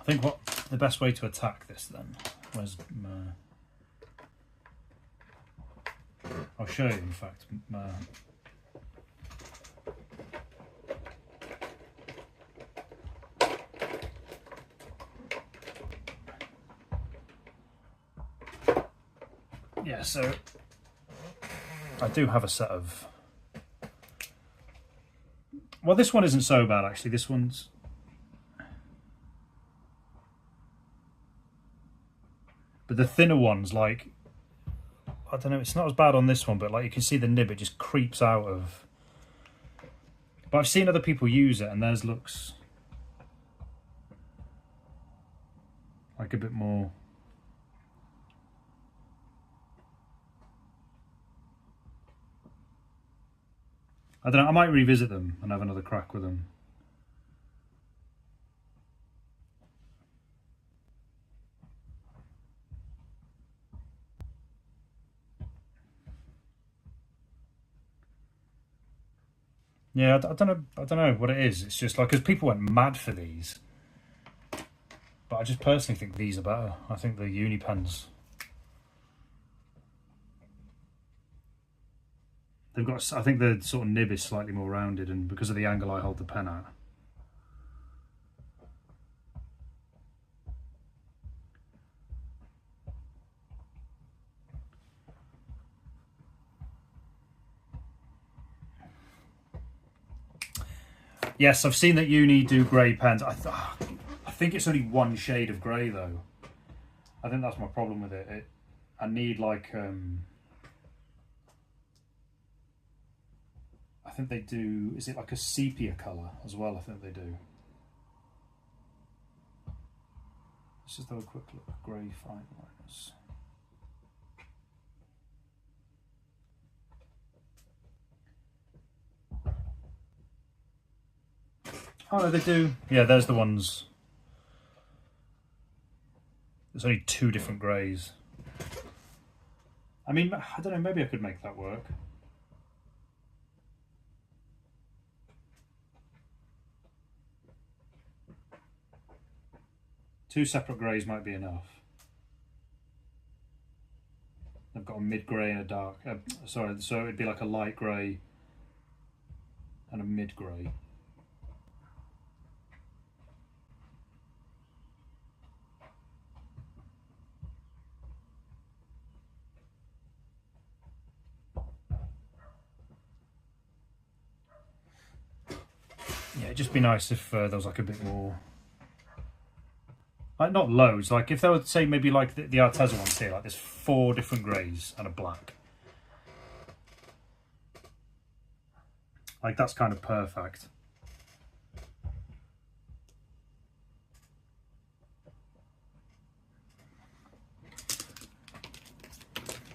think what the best way to attack this then, where's I'll show you in fact. Yeah, so I do have a set of... Well, this one isn't so bad actually. This one's... But the thinner ones, like, I don't know, it's not as bad on this one, but like you can see the nib, it just creeps out of... But I've seen other people use it and theirs looks like a bit more... I don't know, I might revisit them and have another crack with them. Yeah, I don't know what it is. It's just like, because people went mad for these, but I just personally think these are better. I think the uni pens, they've got, I think the sort of nib is slightly more rounded, and because of the angle I hold the pen at. Yes, I've seen that uni do grey pens. I think it's only one shade of grey though. I think that's my problem with it. I need like... I think they do... Is it like a sepia colour as well? I think they do. Let's just have a quick look. Grey fine liners. Oh, no, they do. Yeah, there's the ones. There's only two different greys. I mean, I don't know, maybe I could make that work. Two separate greys might be enough. I've got a mid-grey and a dark... sorry, so it'd be like a light grey and a mid-grey. Yeah, it'd just be nice if there was like a bit more, like not loads, like if there were, say, maybe like the Arteza ones here, like there's 4 different greys and a black. Like that's kind of perfect.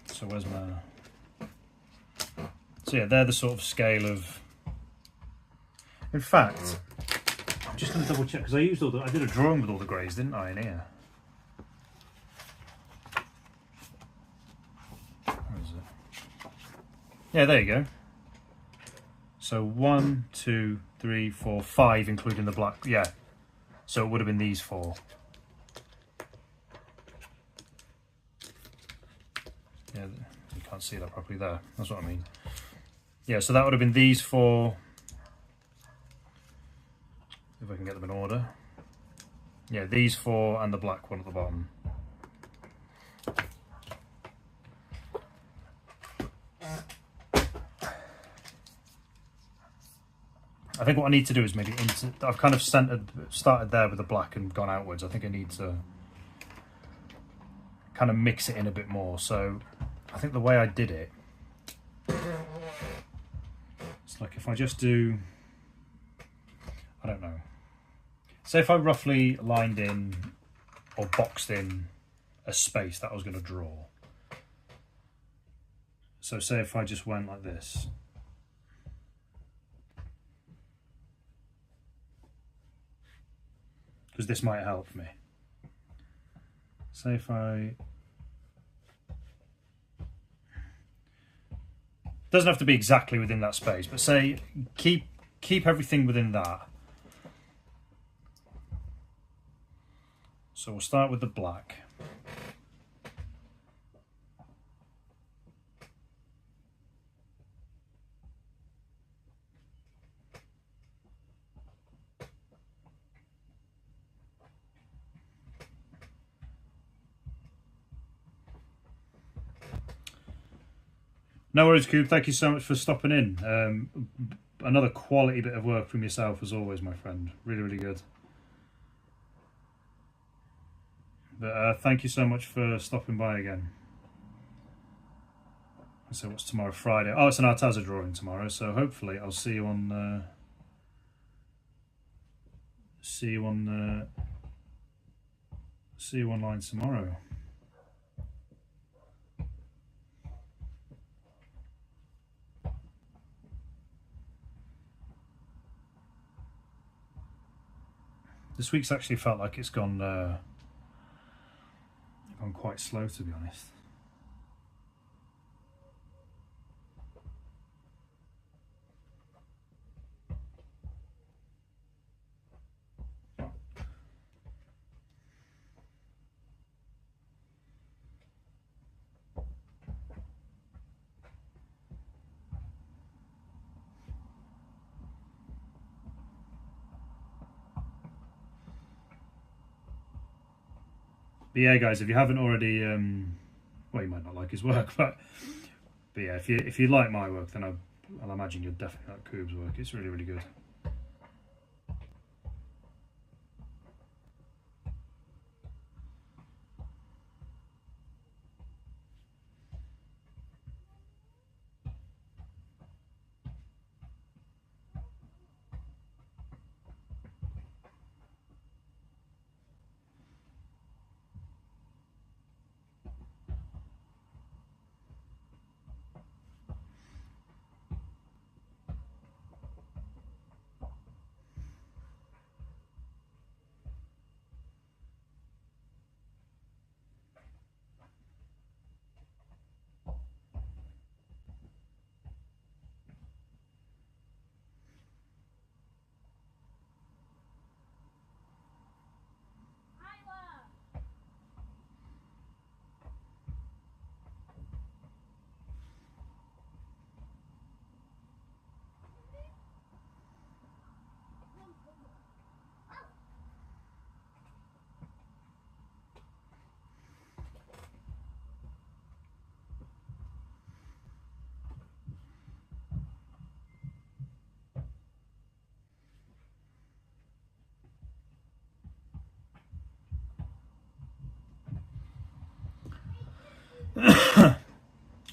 So where's my... So yeah, they're the sort of scale of... In fact, I'm just going to double check, because I did a drawing with all the greys, didn't I, in here? Where is it? Yeah, there you go. So 1, 2, 3, 4, 5, including the black. Yeah. So it would have been these 4. Yeah, you can't see that properly there. That's what I mean. Yeah, so that would have been these 4. If I can get them in order. Yeah, these 4 and the black one at the bottom. I think what I need to do is maybe I've kind of started there with the black and gone outwards. I think I need to kind of mix it in a bit more. So I think the way I did it, it's like if I just do, I don't know. Say if I roughly lined in or boxed in a space that I was going to draw. So say if I just went like this. Because this might help me. Say if I... Doesn't have to be exactly within that space, but say keep everything within that. So we'll start with the black. No worries, Cube. Thank you so much for stopping in. Another quality bit of work from yourself, as always, my friend. Really, really good. But thank you so much for stopping by again. So what's tomorrow? Friday. Oh, it's an Artaza drawing tomorrow. So hopefully I'll see you on. See you online tomorrow. This week's actually felt like it's gone quite slow, to be honest. But yeah, guys, if you haven't already, well, you might not like his work, but yeah, if you like my work, then I'll imagine you'll definitely like Coob's work. It's really, really good.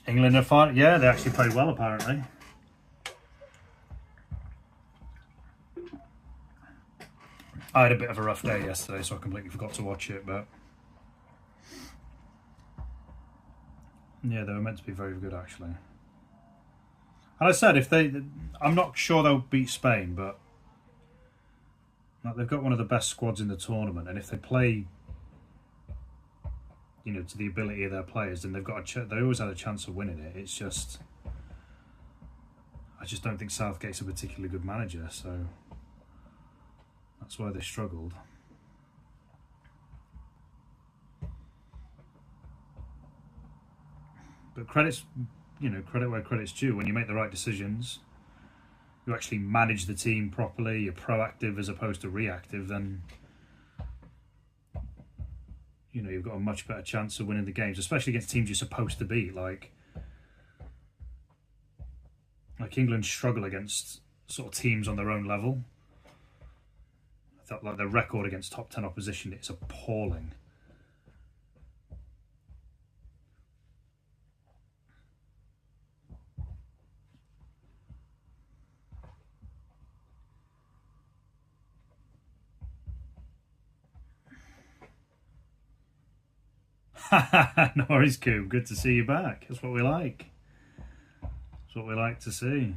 England are fine. Yeah, they actually played well, apparently. I had a bit of a rough day yesterday, so I completely forgot to watch it, but yeah, they were meant to be very good, actually. And I said, I'm not sure they'll beat Spain, but like, they've got one of the best squads in the tournament, and if they play, you know, to the ability of their players, then they've got they always had a chance of winning it. It's just, I just don't think Southgate's a particularly good manager, so that's why they struggled. But credits, credit where credit's due. When you make the right decisions, you actually manage the team properly, you're proactive as opposed to reactive, then you've got a much better chance of winning the games, especially against teams you're supposed to beat. Like England struggle against sort of teams on their own level. I thought like their record against top 10 opposition is appalling. No worries, Coop. Good to see you back. That's what we like. That's what we like to see.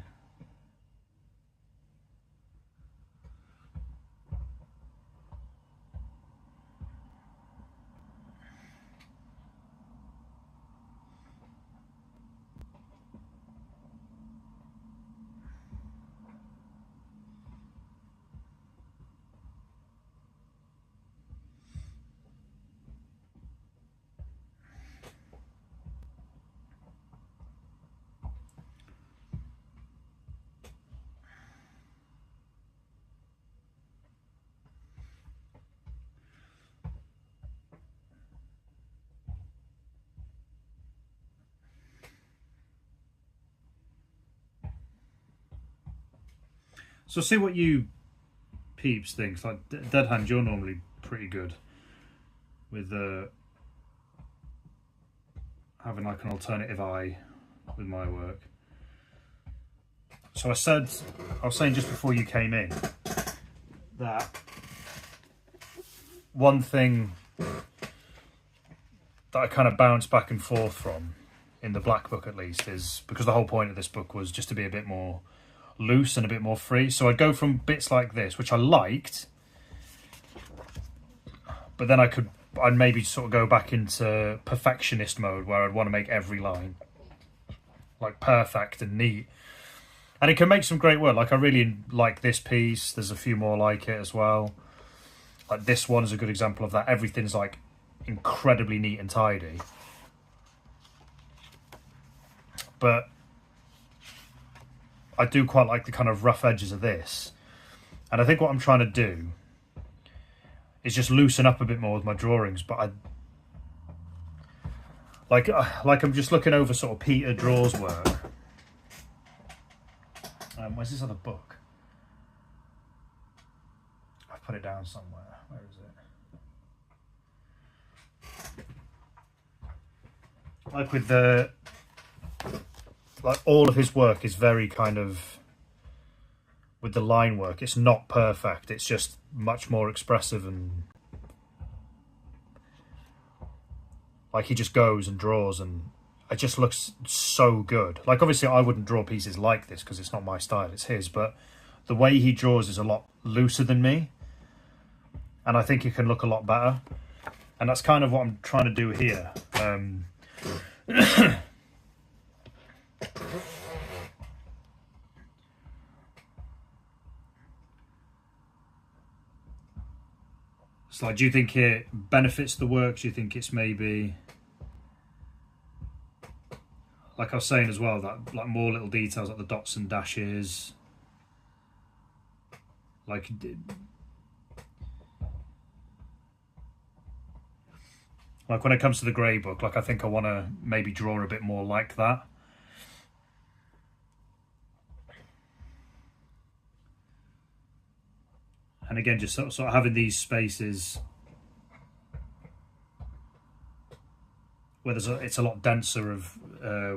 So see what you peeps think. Like Dead Hand, you're normally pretty good with having like an alternative eye with my work. So I was saying just before you came in that one thing that I kind of bounce back and forth from, in the Black Book at least, is because the whole point of this book was just to be a bit more loose and a bit more free. So I'd go from bits like this, which I liked, but then I'd maybe sort of go back into perfectionist mode where I'd want to make every line like perfect and neat. And it can make some great work. Like I really like this piece. There's a few more like it as well. Like this one is a good example of that. Everything's like incredibly neat and tidy. But I do quite like the kind of rough edges of this. And I think what I'm trying to do is just loosen up a bit more with my drawings. But I'm just looking over sort of Peter Draw's work. Where's this other book? I've put it down somewhere. Where is it? Like with all of his work is very kind of, with the line work, it's not perfect. It's just much more expressive, and like he just goes and draws, and it just looks so good. Like obviously I wouldn't draw pieces like this because it's not my style, it's his, but the way he draws is a lot looser than me, and I think it can look a lot better. And that's kind of what I'm trying to do here. So like, do you think it benefits the work? Do you think it's maybe, like I was saying as well, that like more little details like the dots and dashes, like when it comes to the grey book, like I think I want to maybe draw a bit more like that. And again, just sort of having these spaces where it's a lot denser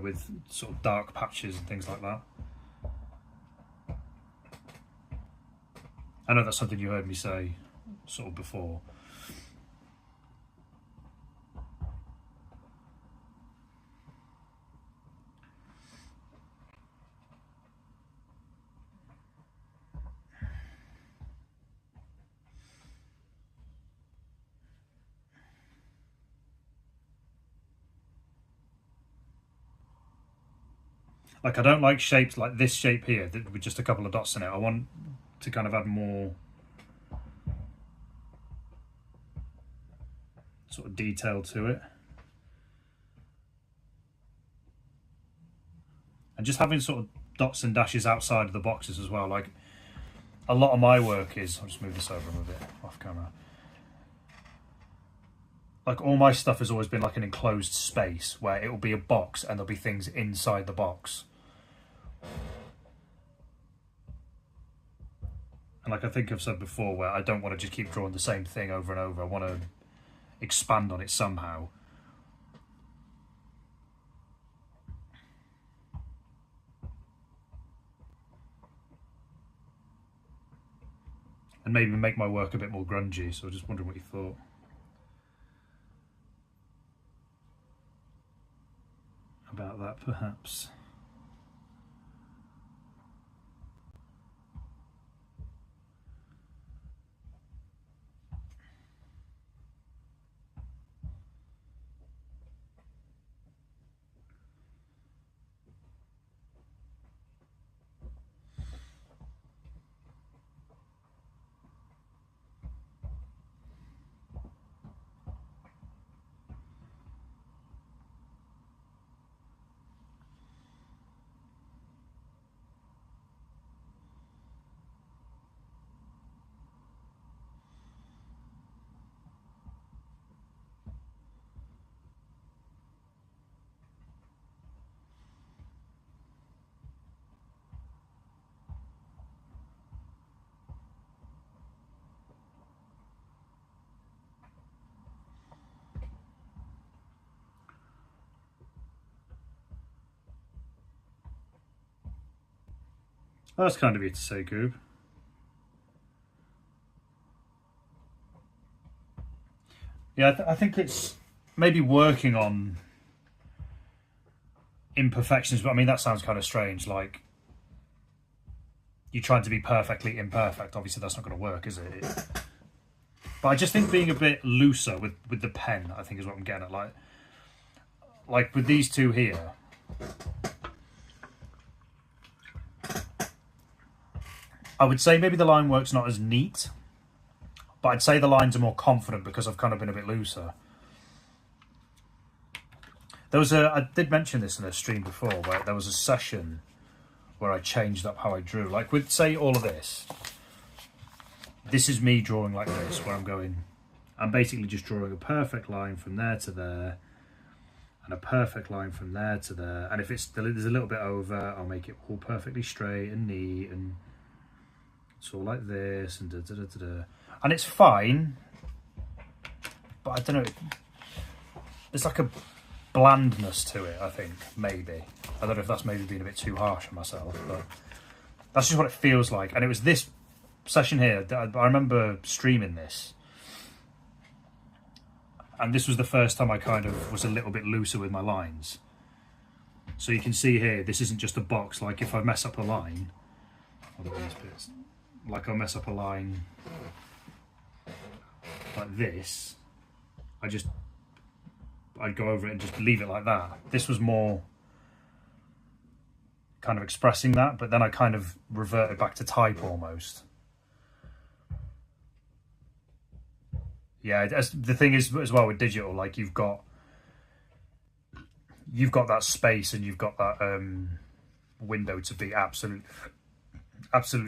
with sort of dark patches and things like that. I know that's something you heard me say sort of before. Like I don't like shapes like this shape here with just a couple of dots in it. I want to kind of add more sort of detail to it. And just having sort of dots and dashes outside of the boxes as well. Like a lot of my work is, I'll just move this over a bit off camera. Like all my stuff has always been like an enclosed space where it will be a box and there'll be things inside the box. And like I think I've said before, where I don't want to just keep drawing the same thing over and over. I want to expand on it somehow. And maybe make my work a bit more grungy. So I'm just wondering what you thought about that, perhaps. Oh, that's kind of you to say, Goob. Yeah, I think it's maybe working on imperfections, but I mean, that sounds kind of strange. Like, you're trying to be perfectly imperfect. Obviously, that's not going to work, is it? But I just think being a bit looser with the pen, I think, is what I'm getting at. Like with these two here, I would say maybe the line work's not as neat, but I'd say the lines are more confident because I've kind of been a bit looser. I did mention this in a stream before, where there was a session where I changed up how I drew. Like with, say, all of this. This is me drawing like this, where I'm basically just drawing a perfect line from there to there, and a perfect line from there to there. And if there's a little bit over, I'll make it all perfectly straight and neat, and it's all like this, and da-da-da-da-da. And it's fine, but I don't know, there's like a blandness to it, I think, maybe. I don't know if that's maybe being a bit too harsh on myself, but that's just what it feels like. And it was this session here, I remember streaming this, and this was the first time I kind of was a little bit looser with my lines. So you can see here, this isn't just a box. Like if I mess up a line, like I'll mess up a line like this, I'd go over it and just leave it like that. This was more kind of expressing that, but then I kind of reverted back to type almost. Yeah, the thing is as well with digital, like you've got that space and you've got that window to be absolutely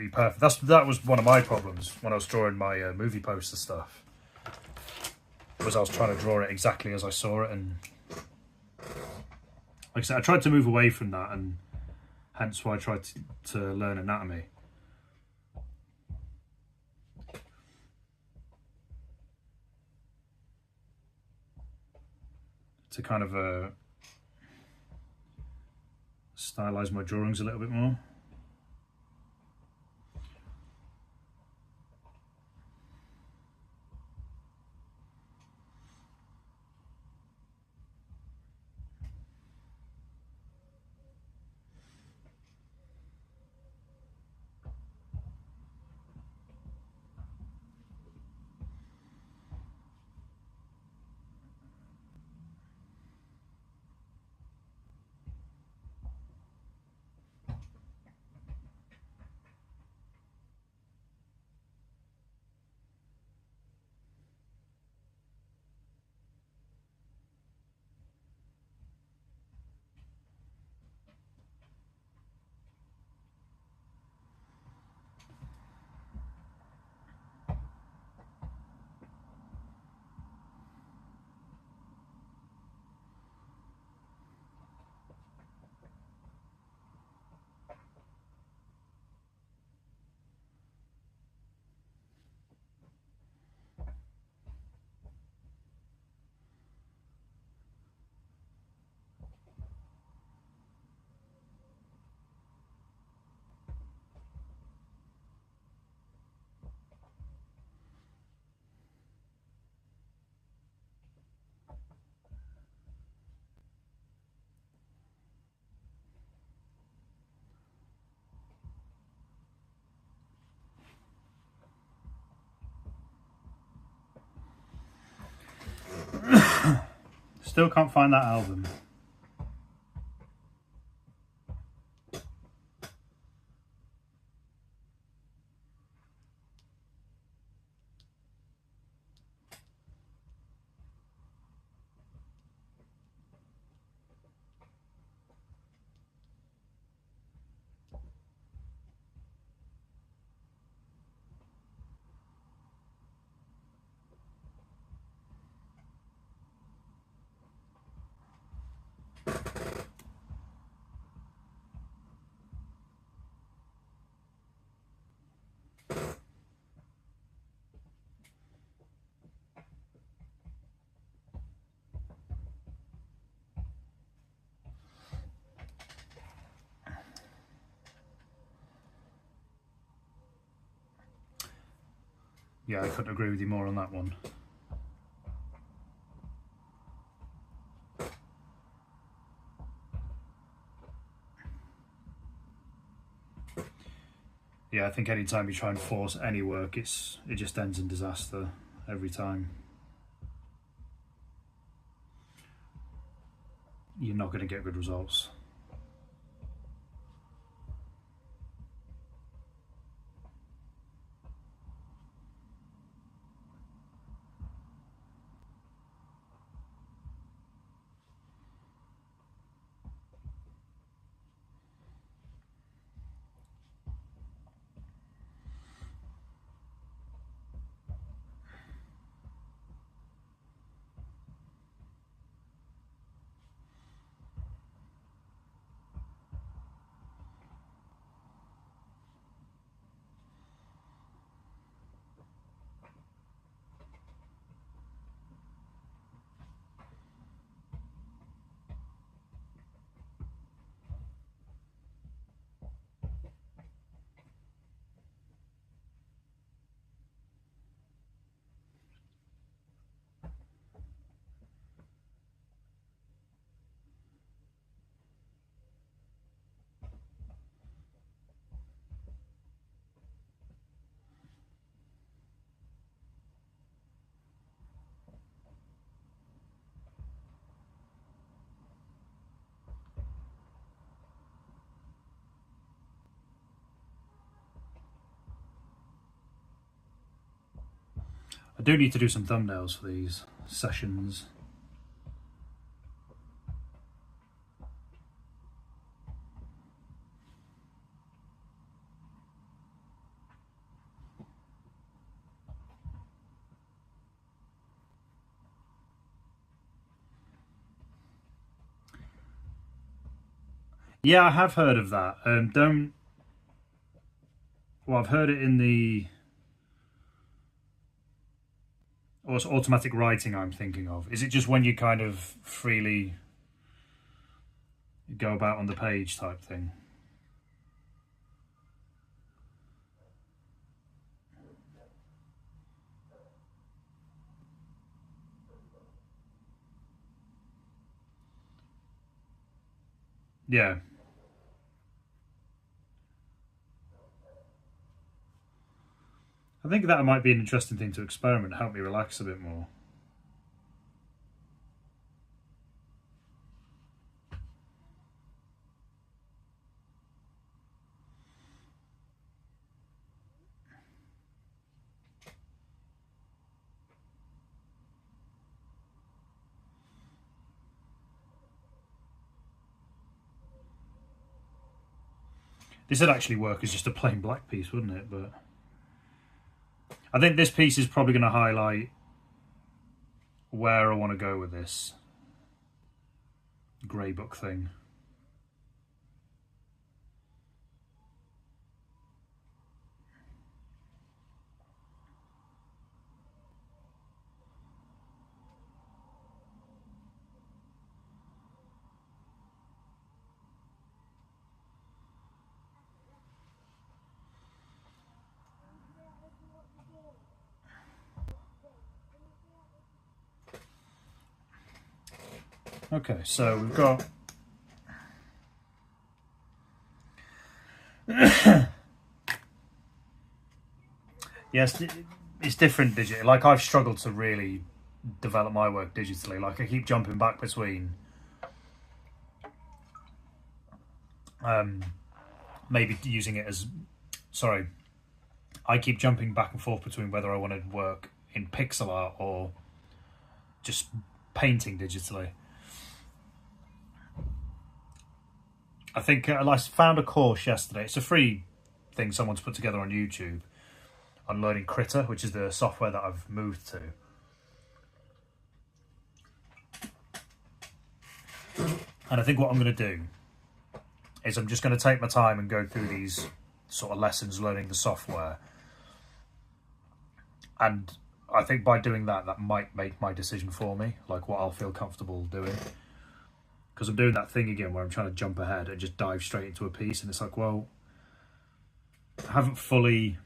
perfect. That was one of my problems when I was drawing my movie poster stuff. Was I was trying to draw it exactly as I saw it, and like I said, I tried to move away from that, and hence why I tried to learn anatomy. To kind of stylize my drawings a little bit more. Still can't find that album. Yeah, I couldn't agree with you more on that one. Yeah, I think anytime you try and force any work, it just ends in disaster every time. You're not going to get good results. I do need to do some thumbnails for these sessions. Yeah, I have heard of that. Well, I've heard it in the... Or it's automatic writing I'm thinking of. Is it just when you kind of freely go about on the page type thing? Yeah. I think that might be an interesting thing to experiment, help me relax a bit more. This would actually work as just a plain black piece, wouldn't it? But I think this piece is probably going to highlight where I want to go with this grey book thing. Okay, so we've got yes, it's different digital. Like I've struggled to really develop my work digitally. Like I keep jumping back between maybe using it as, sorry, I keep jumping back and forth between whether I want to work in pixel art or just painting digitally. I think I found a course yesterday. It's a free thing someone's put together on YouTube on learning Critter, which is the software that I've moved to. And I think what I'm going to do is I'm just going to take my time and go through these sort of lessons learning the software. And I think by doing that, that might make my decision for me, like what I'll feel comfortable doing. Because I'm doing that thing again where I'm trying to jump ahead and just dive straight into a piece. And it's like, well, I haven't fully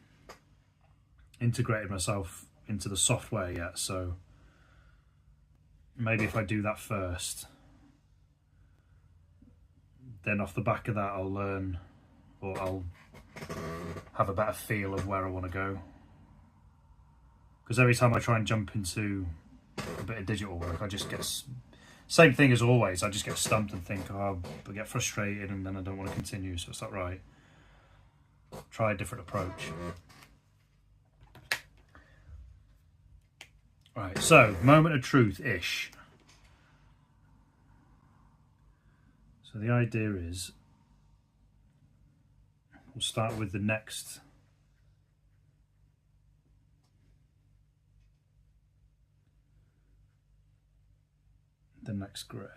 integrated myself into the software yet. So maybe if I do that first, then off the back of that, I'll learn, or I'll have a better feel of where I want to go. Because every time I try and jump into a bit of digital work, I just get, same thing as always, I just get stumped and think, oh, I get frustrated and then I don't want to continue. So it's not right. Try a different approach. Right, so moment of truth-ish. So the idea is, we'll start with the next grey.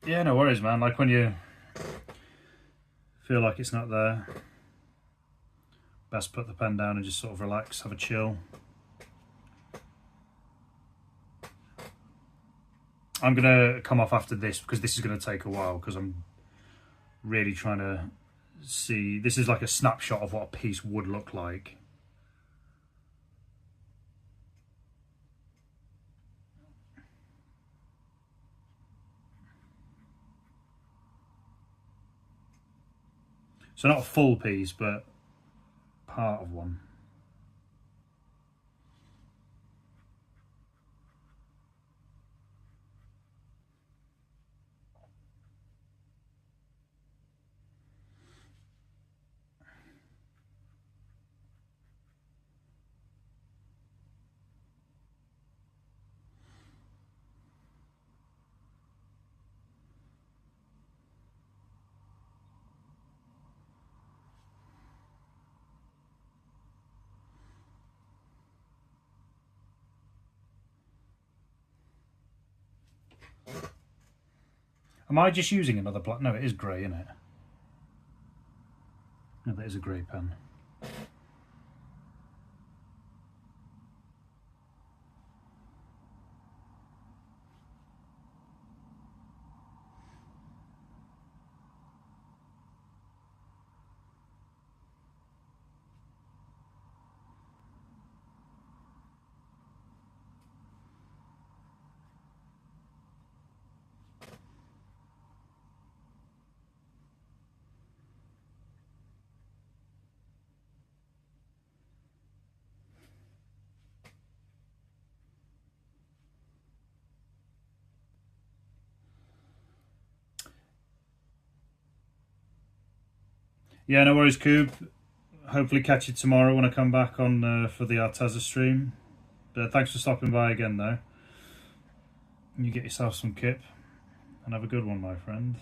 Yeah, no worries, man. Like when you feel like it's not there, best put the pen down and just sort of relax, have a chill. I'm gonna come off after this because this is gonna take a while because I'm really trying to see. This is like a snapshot of what a piece would look like. So not a full piece, but part of one. Am I just using another black? No, it is grey, isn't it? No, that is a grey pen. Yeah, no worries, Coob. hopefully catch you tomorrow when I come back on for the Arteza stream. But thanks for stopping by again, though. You get yourself some kip and have a good one, my friend.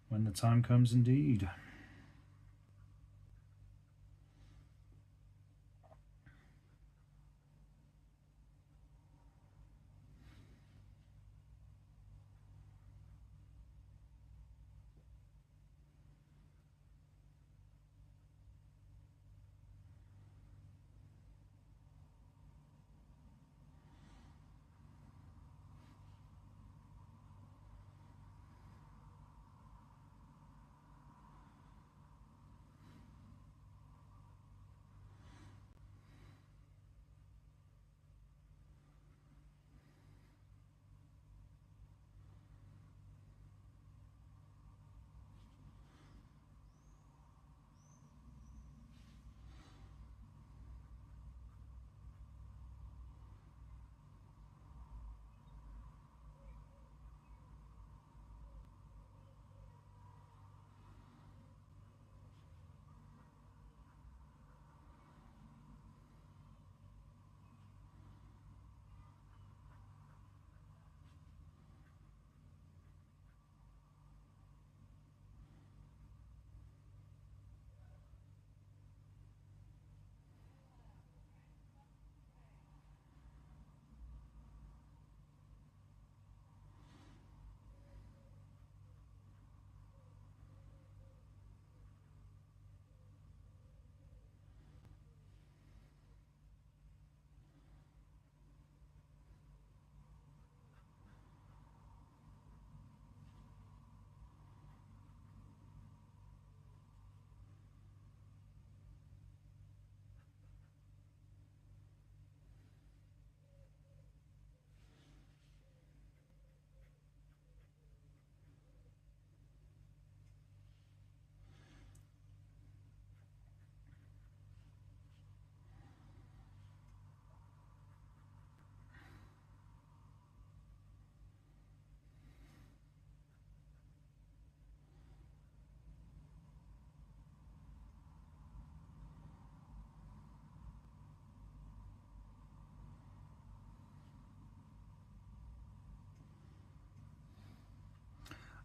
When the time comes, indeed.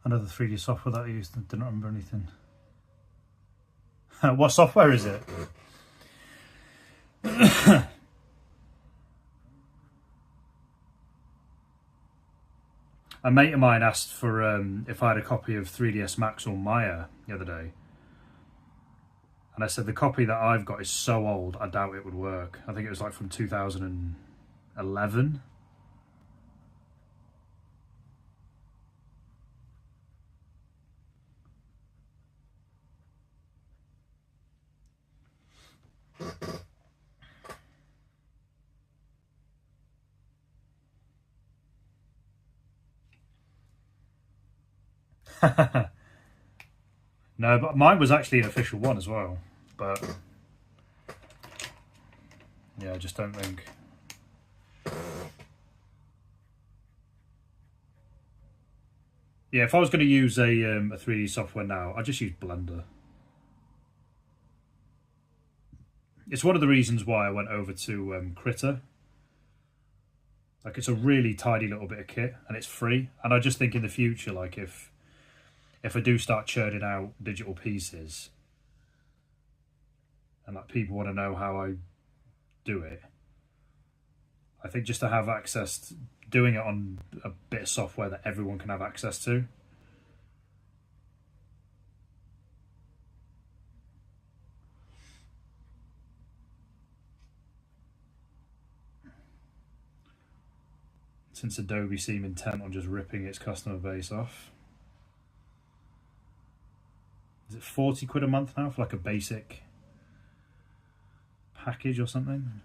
Another 3D software that I used, I didn't remember anything. What software is it? A mate of mine asked for if I had a copy of 3ds Max or Maya the other day. And I said the copy that I've got is so old, I doubt it would work. I think it was like from 2011. No, but mine was actually an official one as well. But yeah, I just don't think. Yeah, if I was going to use a 3D software now, I'd just use Blender. It's one of the reasons why I went over to Critter. Like, it's a really tidy little bit of kit, and it's free. And I just think in the future, like if I do start churning out digital pieces, and like people want to know how I do it, I think just to have access to doing it on a bit of software that everyone can have access to. since Adobe seem intent on just ripping its customer base off. Is it 40 quid a month now for like a basic package or something?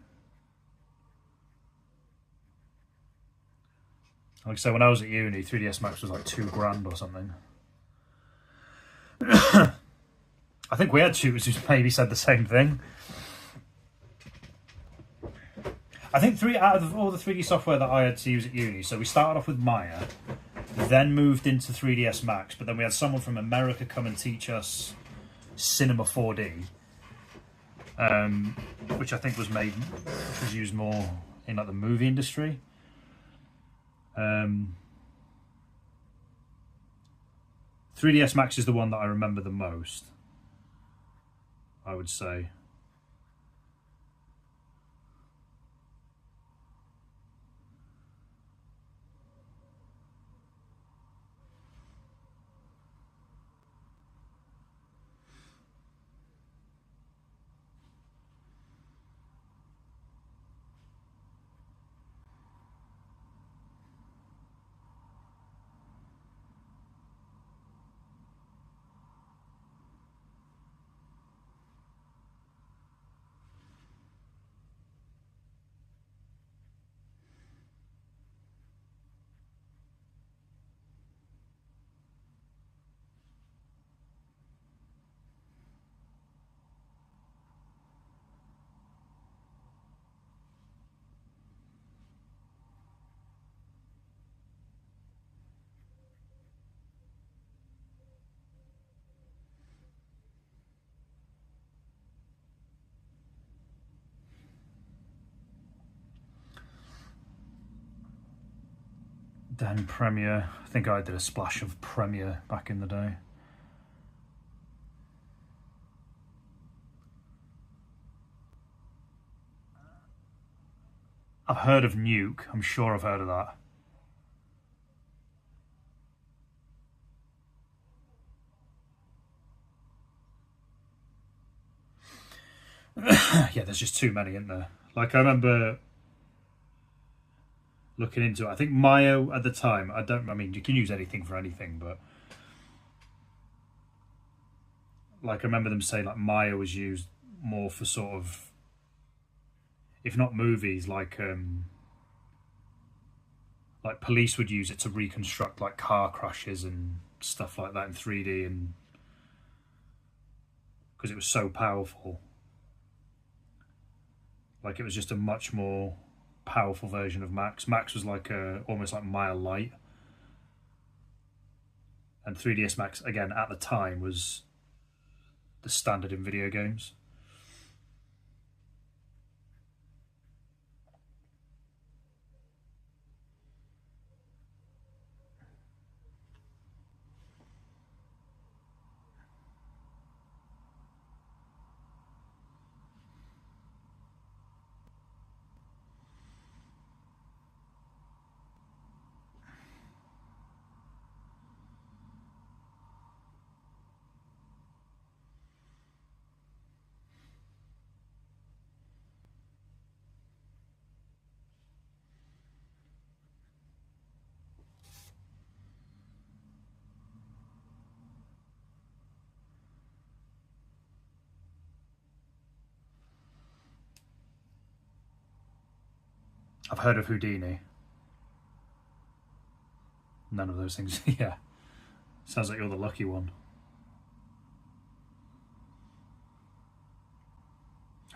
Like I said, when I was at uni, 3ds Max was like £2,000 or something. I think we had tutors who maybe said the same thing. I think out of all the 3D software that I had to use at uni, so we started off with Maya, then moved into 3ds Max, but then we had someone from America come and teach us Cinema 4D, which I think was used more in like the movie industry. 3ds Max is the one that I remember the most, I would say. Then Premiere, I think I did a splash of Premiere back in the day. I've heard of Nuke, I'm sure I've heard of that. Yeah, there's just too many, isn't there? Like, I remember looking into it. I think Maya at the time, I mean, you can use anything for anything, but like, I remember them saying like Maya was used more for sort of, if not movies, like police would use it to reconstruct like car crashes and stuff like that in 3D, and because it was so powerful. Like, it was just a much more powerful version of Max. Max was like almost like Maya Lite, and 3ds Max again at the time was the standard in video games. I've heard of Houdini. None of those things. Yeah, sounds like you're the lucky one.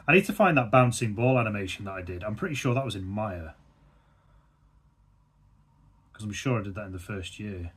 I need to find that bouncing ball animation that I did. I'm pretty sure that was in Maya, because I'm sure I did that in the first year.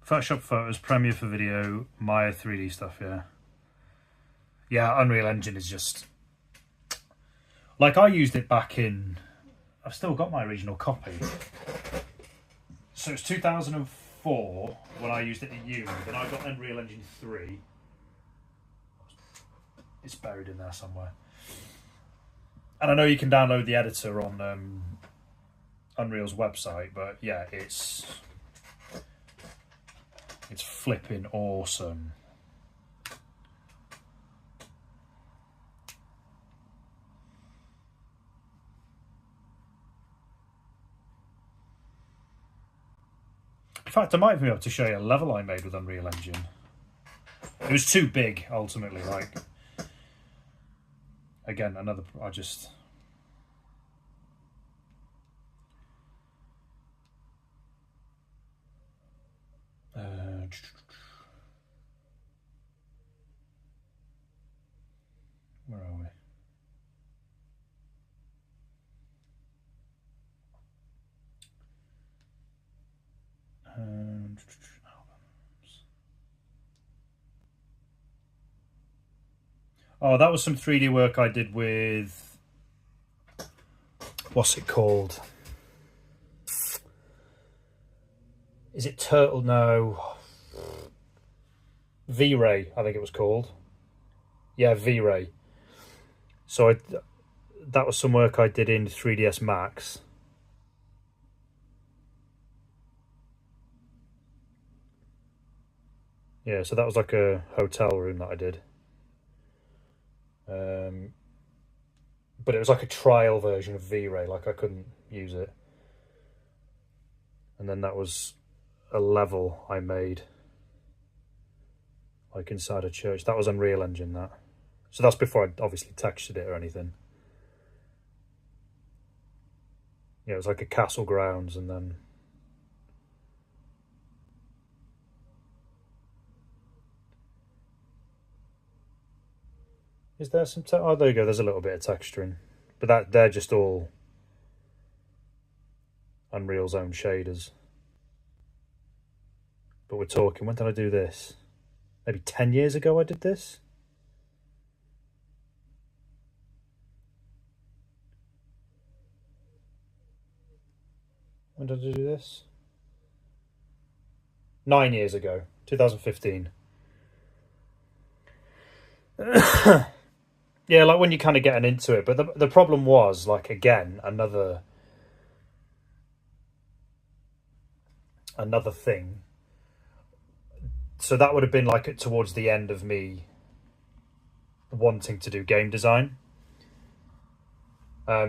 Photoshop photos, Premiere for video, Maya 3D stuff, yeah. Yeah, Unreal Engine is just... Like, I used it back in... I've still got my original copy. So it's 2004 when I used it at uni. Then I got Unreal Engine 3. It's buried in there somewhere. And I know you can download the editor on Unreal's website, but yeah, it's flipping awesome. In fact, I might even be able to show you a level I made with Unreal Engine. It was too big, ultimately. Like, again, another... I just... where are we? Oh, that was some 3D work I did with... What's it called? Is it Turtle? No. V-Ray, I think it was called. Yeah, V-Ray. So that was some work I did in 3ds Max. Yeah, so that was like a hotel room that I did. But it was like a trial version of V-Ray, like I couldn't use it. And then that was a level I made, like inside a church. That was Unreal Engine, that. So that's before I obviously textured it or anything. Yeah, it was like a castle grounds, and then... Is there some... Oh, there you go, there's a little bit of texturing. But they're just all Unreal's own shaders. But we're talking, when did I do this? Maybe 10 years ago I did this? When did I do this? 9 years ago, 2015. Yeah, like when you're kind of getting into it. But the problem was, like, again, another thing. So that would have been like towards the end of me wanting to do game design.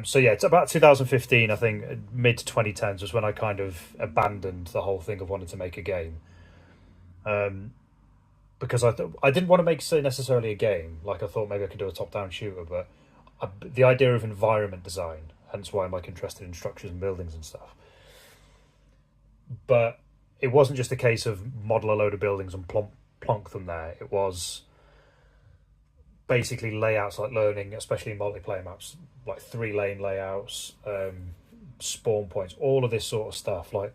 So yeah, it's about 2015, I think, mid 2010s was when I kind of abandoned the whole thing of wanting to make a game. Because I didn't want to make necessarily a game. Like, I thought maybe I could do a top-down shooter, but the idea of environment design, hence why I'm like interested in structures and buildings and stuff. But it wasn't just a case of model a load of buildings and plonk them there. It was basically layouts, like learning, especially in multiplayer maps, like 3-lane layouts, spawn points, all of this sort of stuff, like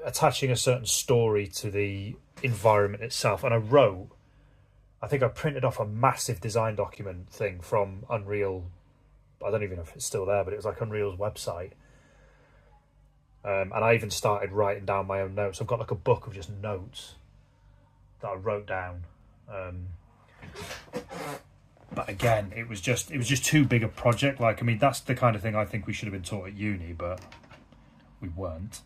attaching a certain story to the environment itself. And I think I printed off a massive design document thing from Unreal. I don't even know if it's still there, but it was like Unreal's website. And I even started writing down my own notes. I've got like a book of just notes that I wrote down. But again, it was just too big a project. Like, I mean, that's the kind of thing I think we should have been taught at uni, but we weren't.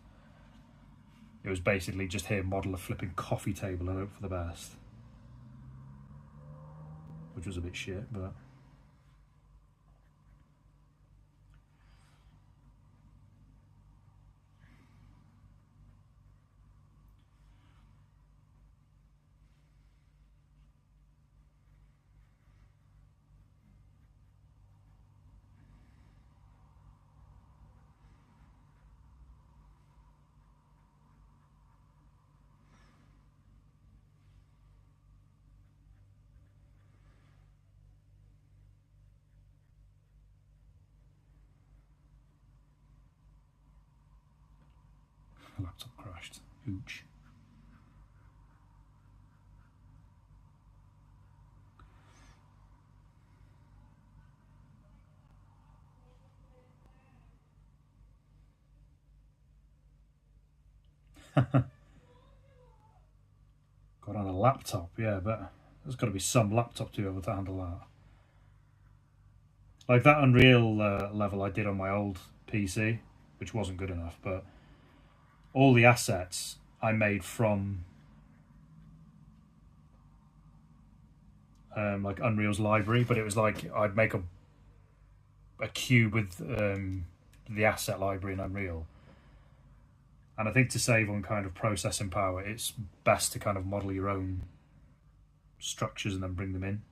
It was basically just here, model a flipping coffee table and hope for the best. Which was a bit shit, but... laptop crashed. Hooch. Got on a laptop, yeah, but there's got to be some laptop to be able to handle that. Like that Unreal level I did on my old PC, which wasn't good enough, but all the assets I made from like Unreal's library, but it was like I'd make a cube with the asset library in Unreal. And I think to save on kind of processing power, it's best to kind of model your own structures and then bring them in.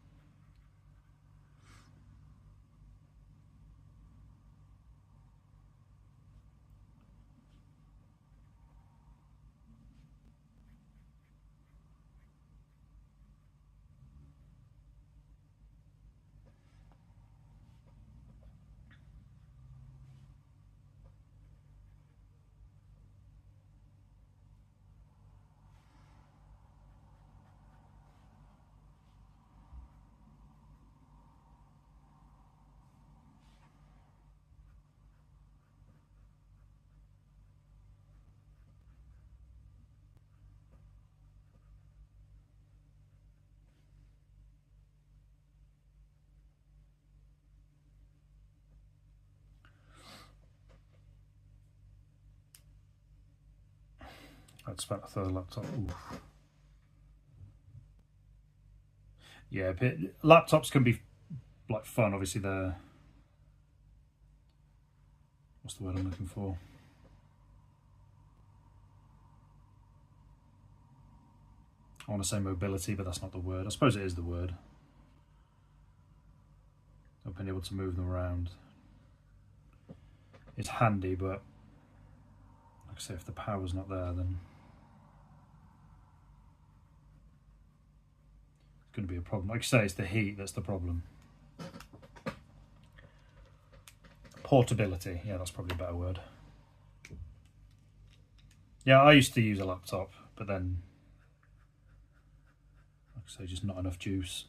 I'd spent a third laptop. Oof. Yeah, but laptops can be like fun. Obviously, they're, what's the word I'm looking for? I want to say mobility, but that's not the word. I suppose it is the word. I've been able to move them around. It's handy, but like I say, if the power's not there, then it's going to be a problem. Like I say, it's the heat that's the problem. Portability, yeah, that's probably a better word. Yeah, I used to use a laptop, but then, like I say, just not enough juice.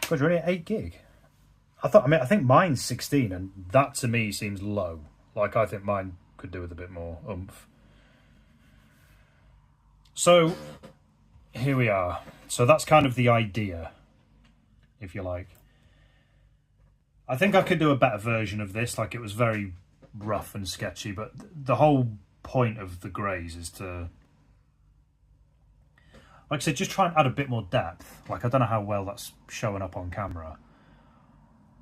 God, you're only at 8 gig. I think mine's 16, and that to me seems low. Like, I think mine could do with a bit more oomph. So, here we are. So that's kind of the idea, if you like. I think I could do a better version of this. Like, it was very rough and sketchy, but the whole point of the greys is to, like I said, just try and add a bit more depth. Like, I don't know how well that's showing up on camera.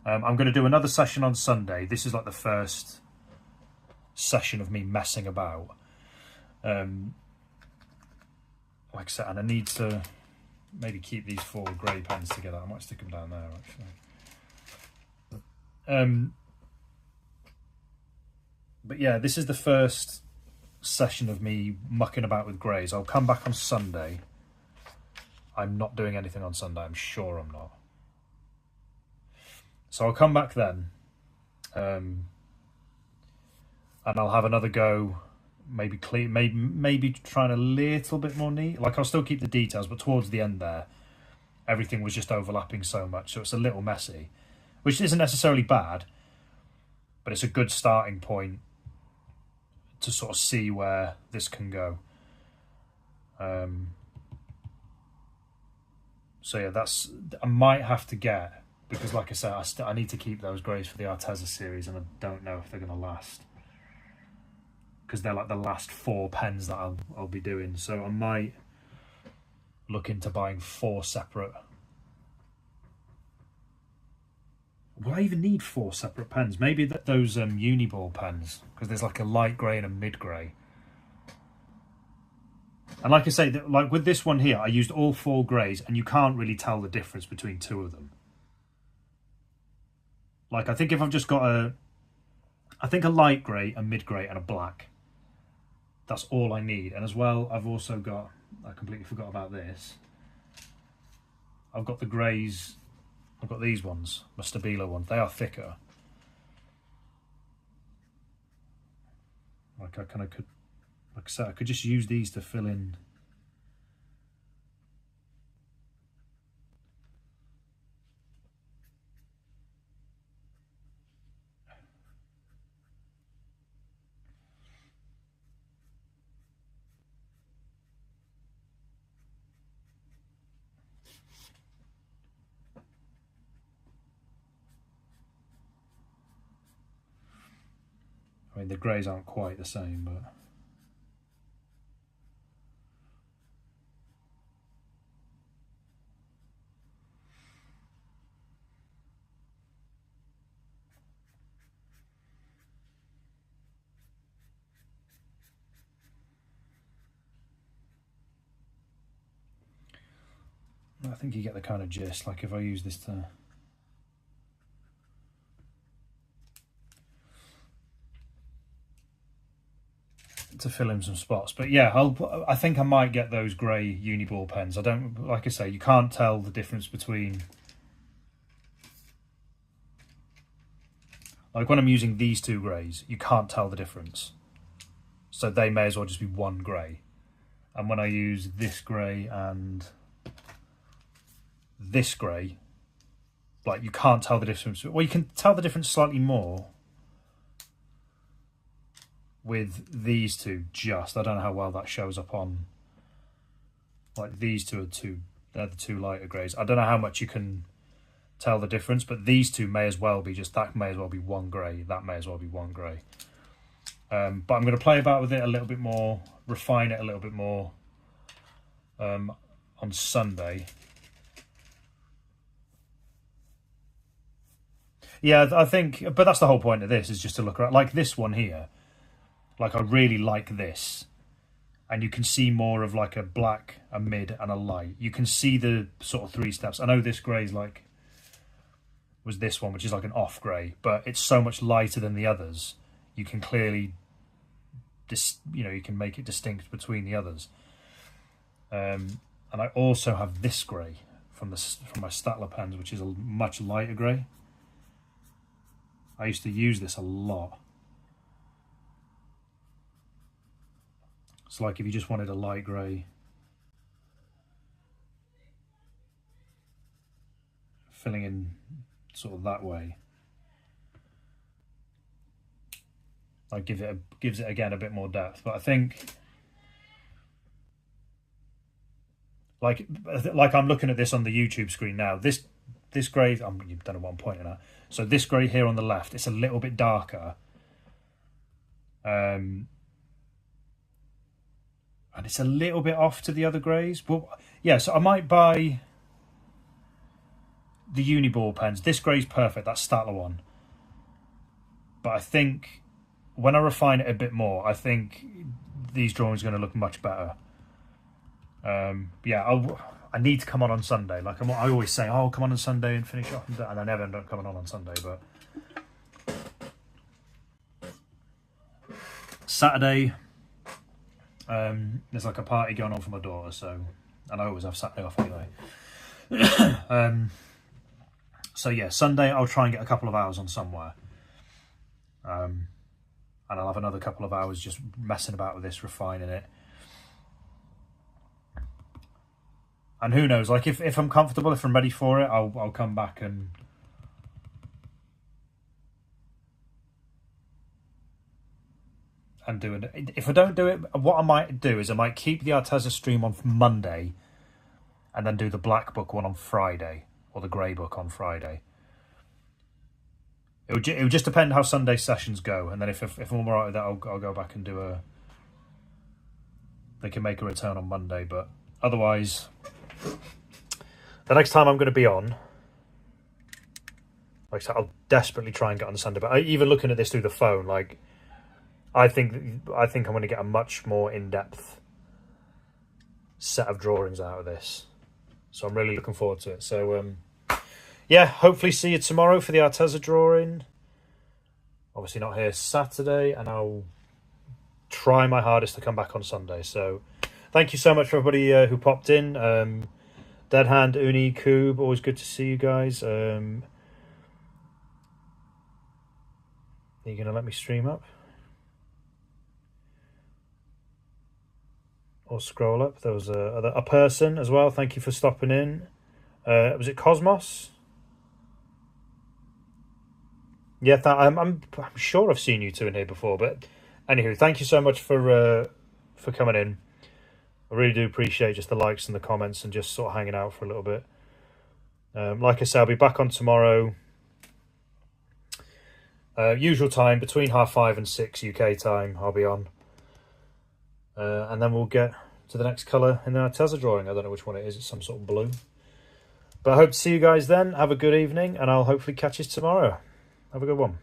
I'm going to do another session on Sunday. This is like the first session of me messing about. Like I said, and I need to maybe keep these 4 grey pens together. I might stick them down there, actually. But yeah, this is the first session of me mucking about with greys. I'll come back on Sunday. I'm not doing anything on Sunday. I'm sure I'm not. So I'll come back then, and I'll have another go. Maybe clean, maybe trying a little bit more neat. Like, I'll still keep the details, but towards the end there, everything was just overlapping so much, so it's a little messy, which isn't necessarily bad, but it's a good starting point to sort of see where this can go. So yeah, I might have to get, because like I said, I need to keep those greys for the Arteza series, and I don't know if they're going to last, because they're like the last 4 pens that I'll be doing. So I might look into buying 4 separate. Will I even need 4 separate pens? Maybe those Uniball pens, because there's like a light grey and a mid grey. And like I say, like with this one here, I used all 4 greys, and you can't really tell the difference between 2 of them. Like, I think if I've just got a light grey, a mid grey, and a black, that's all I need. And as well, I've also got, I completely forgot about this, I've got the greys, I've got these ones, my Stabilo ones, they are thicker. Like I kind of could, like I said, I could just use these to fill in. I mean, the greys aren't quite the same, but I think you get the kind of gist. Like if I use this to fill in some spots. But yeah, I think I might get those grey Uniball pens. I don't, like I say, you can't tell the difference between, like when I'm using these 2 greys, you can't tell the difference. So they may as well just be 1 grey. And when I use this grey and this grey, like you can't tell the difference. Well, you can tell the difference slightly more with these 2 just. I don't know how well that shows up on, like these 2 are they're the 2 lighter greys. I don't know how much you can tell the difference, but these 2 may as well be just, that may as well be 1 grey, that may as well be 1 grey. But I'm going to play about with it a little bit more, refine it a little bit more on Sunday. Yeah, I think, but that's the whole point of this, is just to look at, like this one here. Like I really like this, and you can see more of like a black, a mid, and a light. You can see the sort of 3 steps. I know this grey's like, was this one, which is like an off grey, but it's so much lighter than the others. You can clearly, you can make it distinct between the others. And I also have this grey from my Statler pens, which is a much lighter grey. I used to use this a lot. So like if you just wanted a light grey, filling in sort of that way, like gives it again a bit more depth. But I think like I'm looking at this on the YouTube screen now, this grey, you don't know what I'm pointing at. So this grey here on the left, it's a little bit darker. And it's a little bit off to the other greys. Well, yeah, so I might buy the Uniball pens. This grey's perfect, that Statler one. But I think when I refine it a bit more, I think these drawings are going to look much better. Yeah, I need to come on Sunday. Like I always say, oh, I'll come on Sunday and finish off, and I never end up coming on Sunday. But Saturday, there's like a party going on for my daughter, so, and I always have Saturday off anyway. So yeah, Sunday I'll try and get a couple of hours on somewhere, and I'll have another couple of hours just messing about with this, refining it. And who knows, like if I'm comfortable, if I'm ready for it, I'll come back and and do it. If I don't do it, what I might do is I might keep the Arteza stream on Monday, and then do the Black Book one on Friday, or the Grey Book on Friday. It would just depend how Sunday sessions go, and then if I'm all right with that, I'll go back and do a. They can make a return on Monday, but otherwise, the next time I'm going to be on, like I said, I'll desperately try and get on Sunday. But even looking at this through the phone, like I think I'm going to get a much more in-depth set of drawings out of this. So I'm really looking forward to it. So yeah, hopefully see you tomorrow for the Arteza drawing. Obviously not here Saturday, and I'll try my hardest to come back on Sunday. So thank you so much for everybody who popped in. Dead Hand, Uni, Coob, always good to see you guys. Are you going to let me stream up? Or scroll up? There was a person as well. Thank you for stopping in. Was it Cosmos? Yeah, I'm sure I've seen you two in here before. But anywho, thank you so much for coming in. I really do appreciate just the likes and the comments and just sort of hanging out for a little bit. Like I said, I'll be back on tomorrow. Usual time, between 5:30 and 6 UK time, I'll be on. And then we'll get to the next colour in the Arteza drawing. I don't know which one it is. It's some sort of blue. But I hope to see you guys then. Have a good evening, and I'll hopefully catch you tomorrow. Have a good one.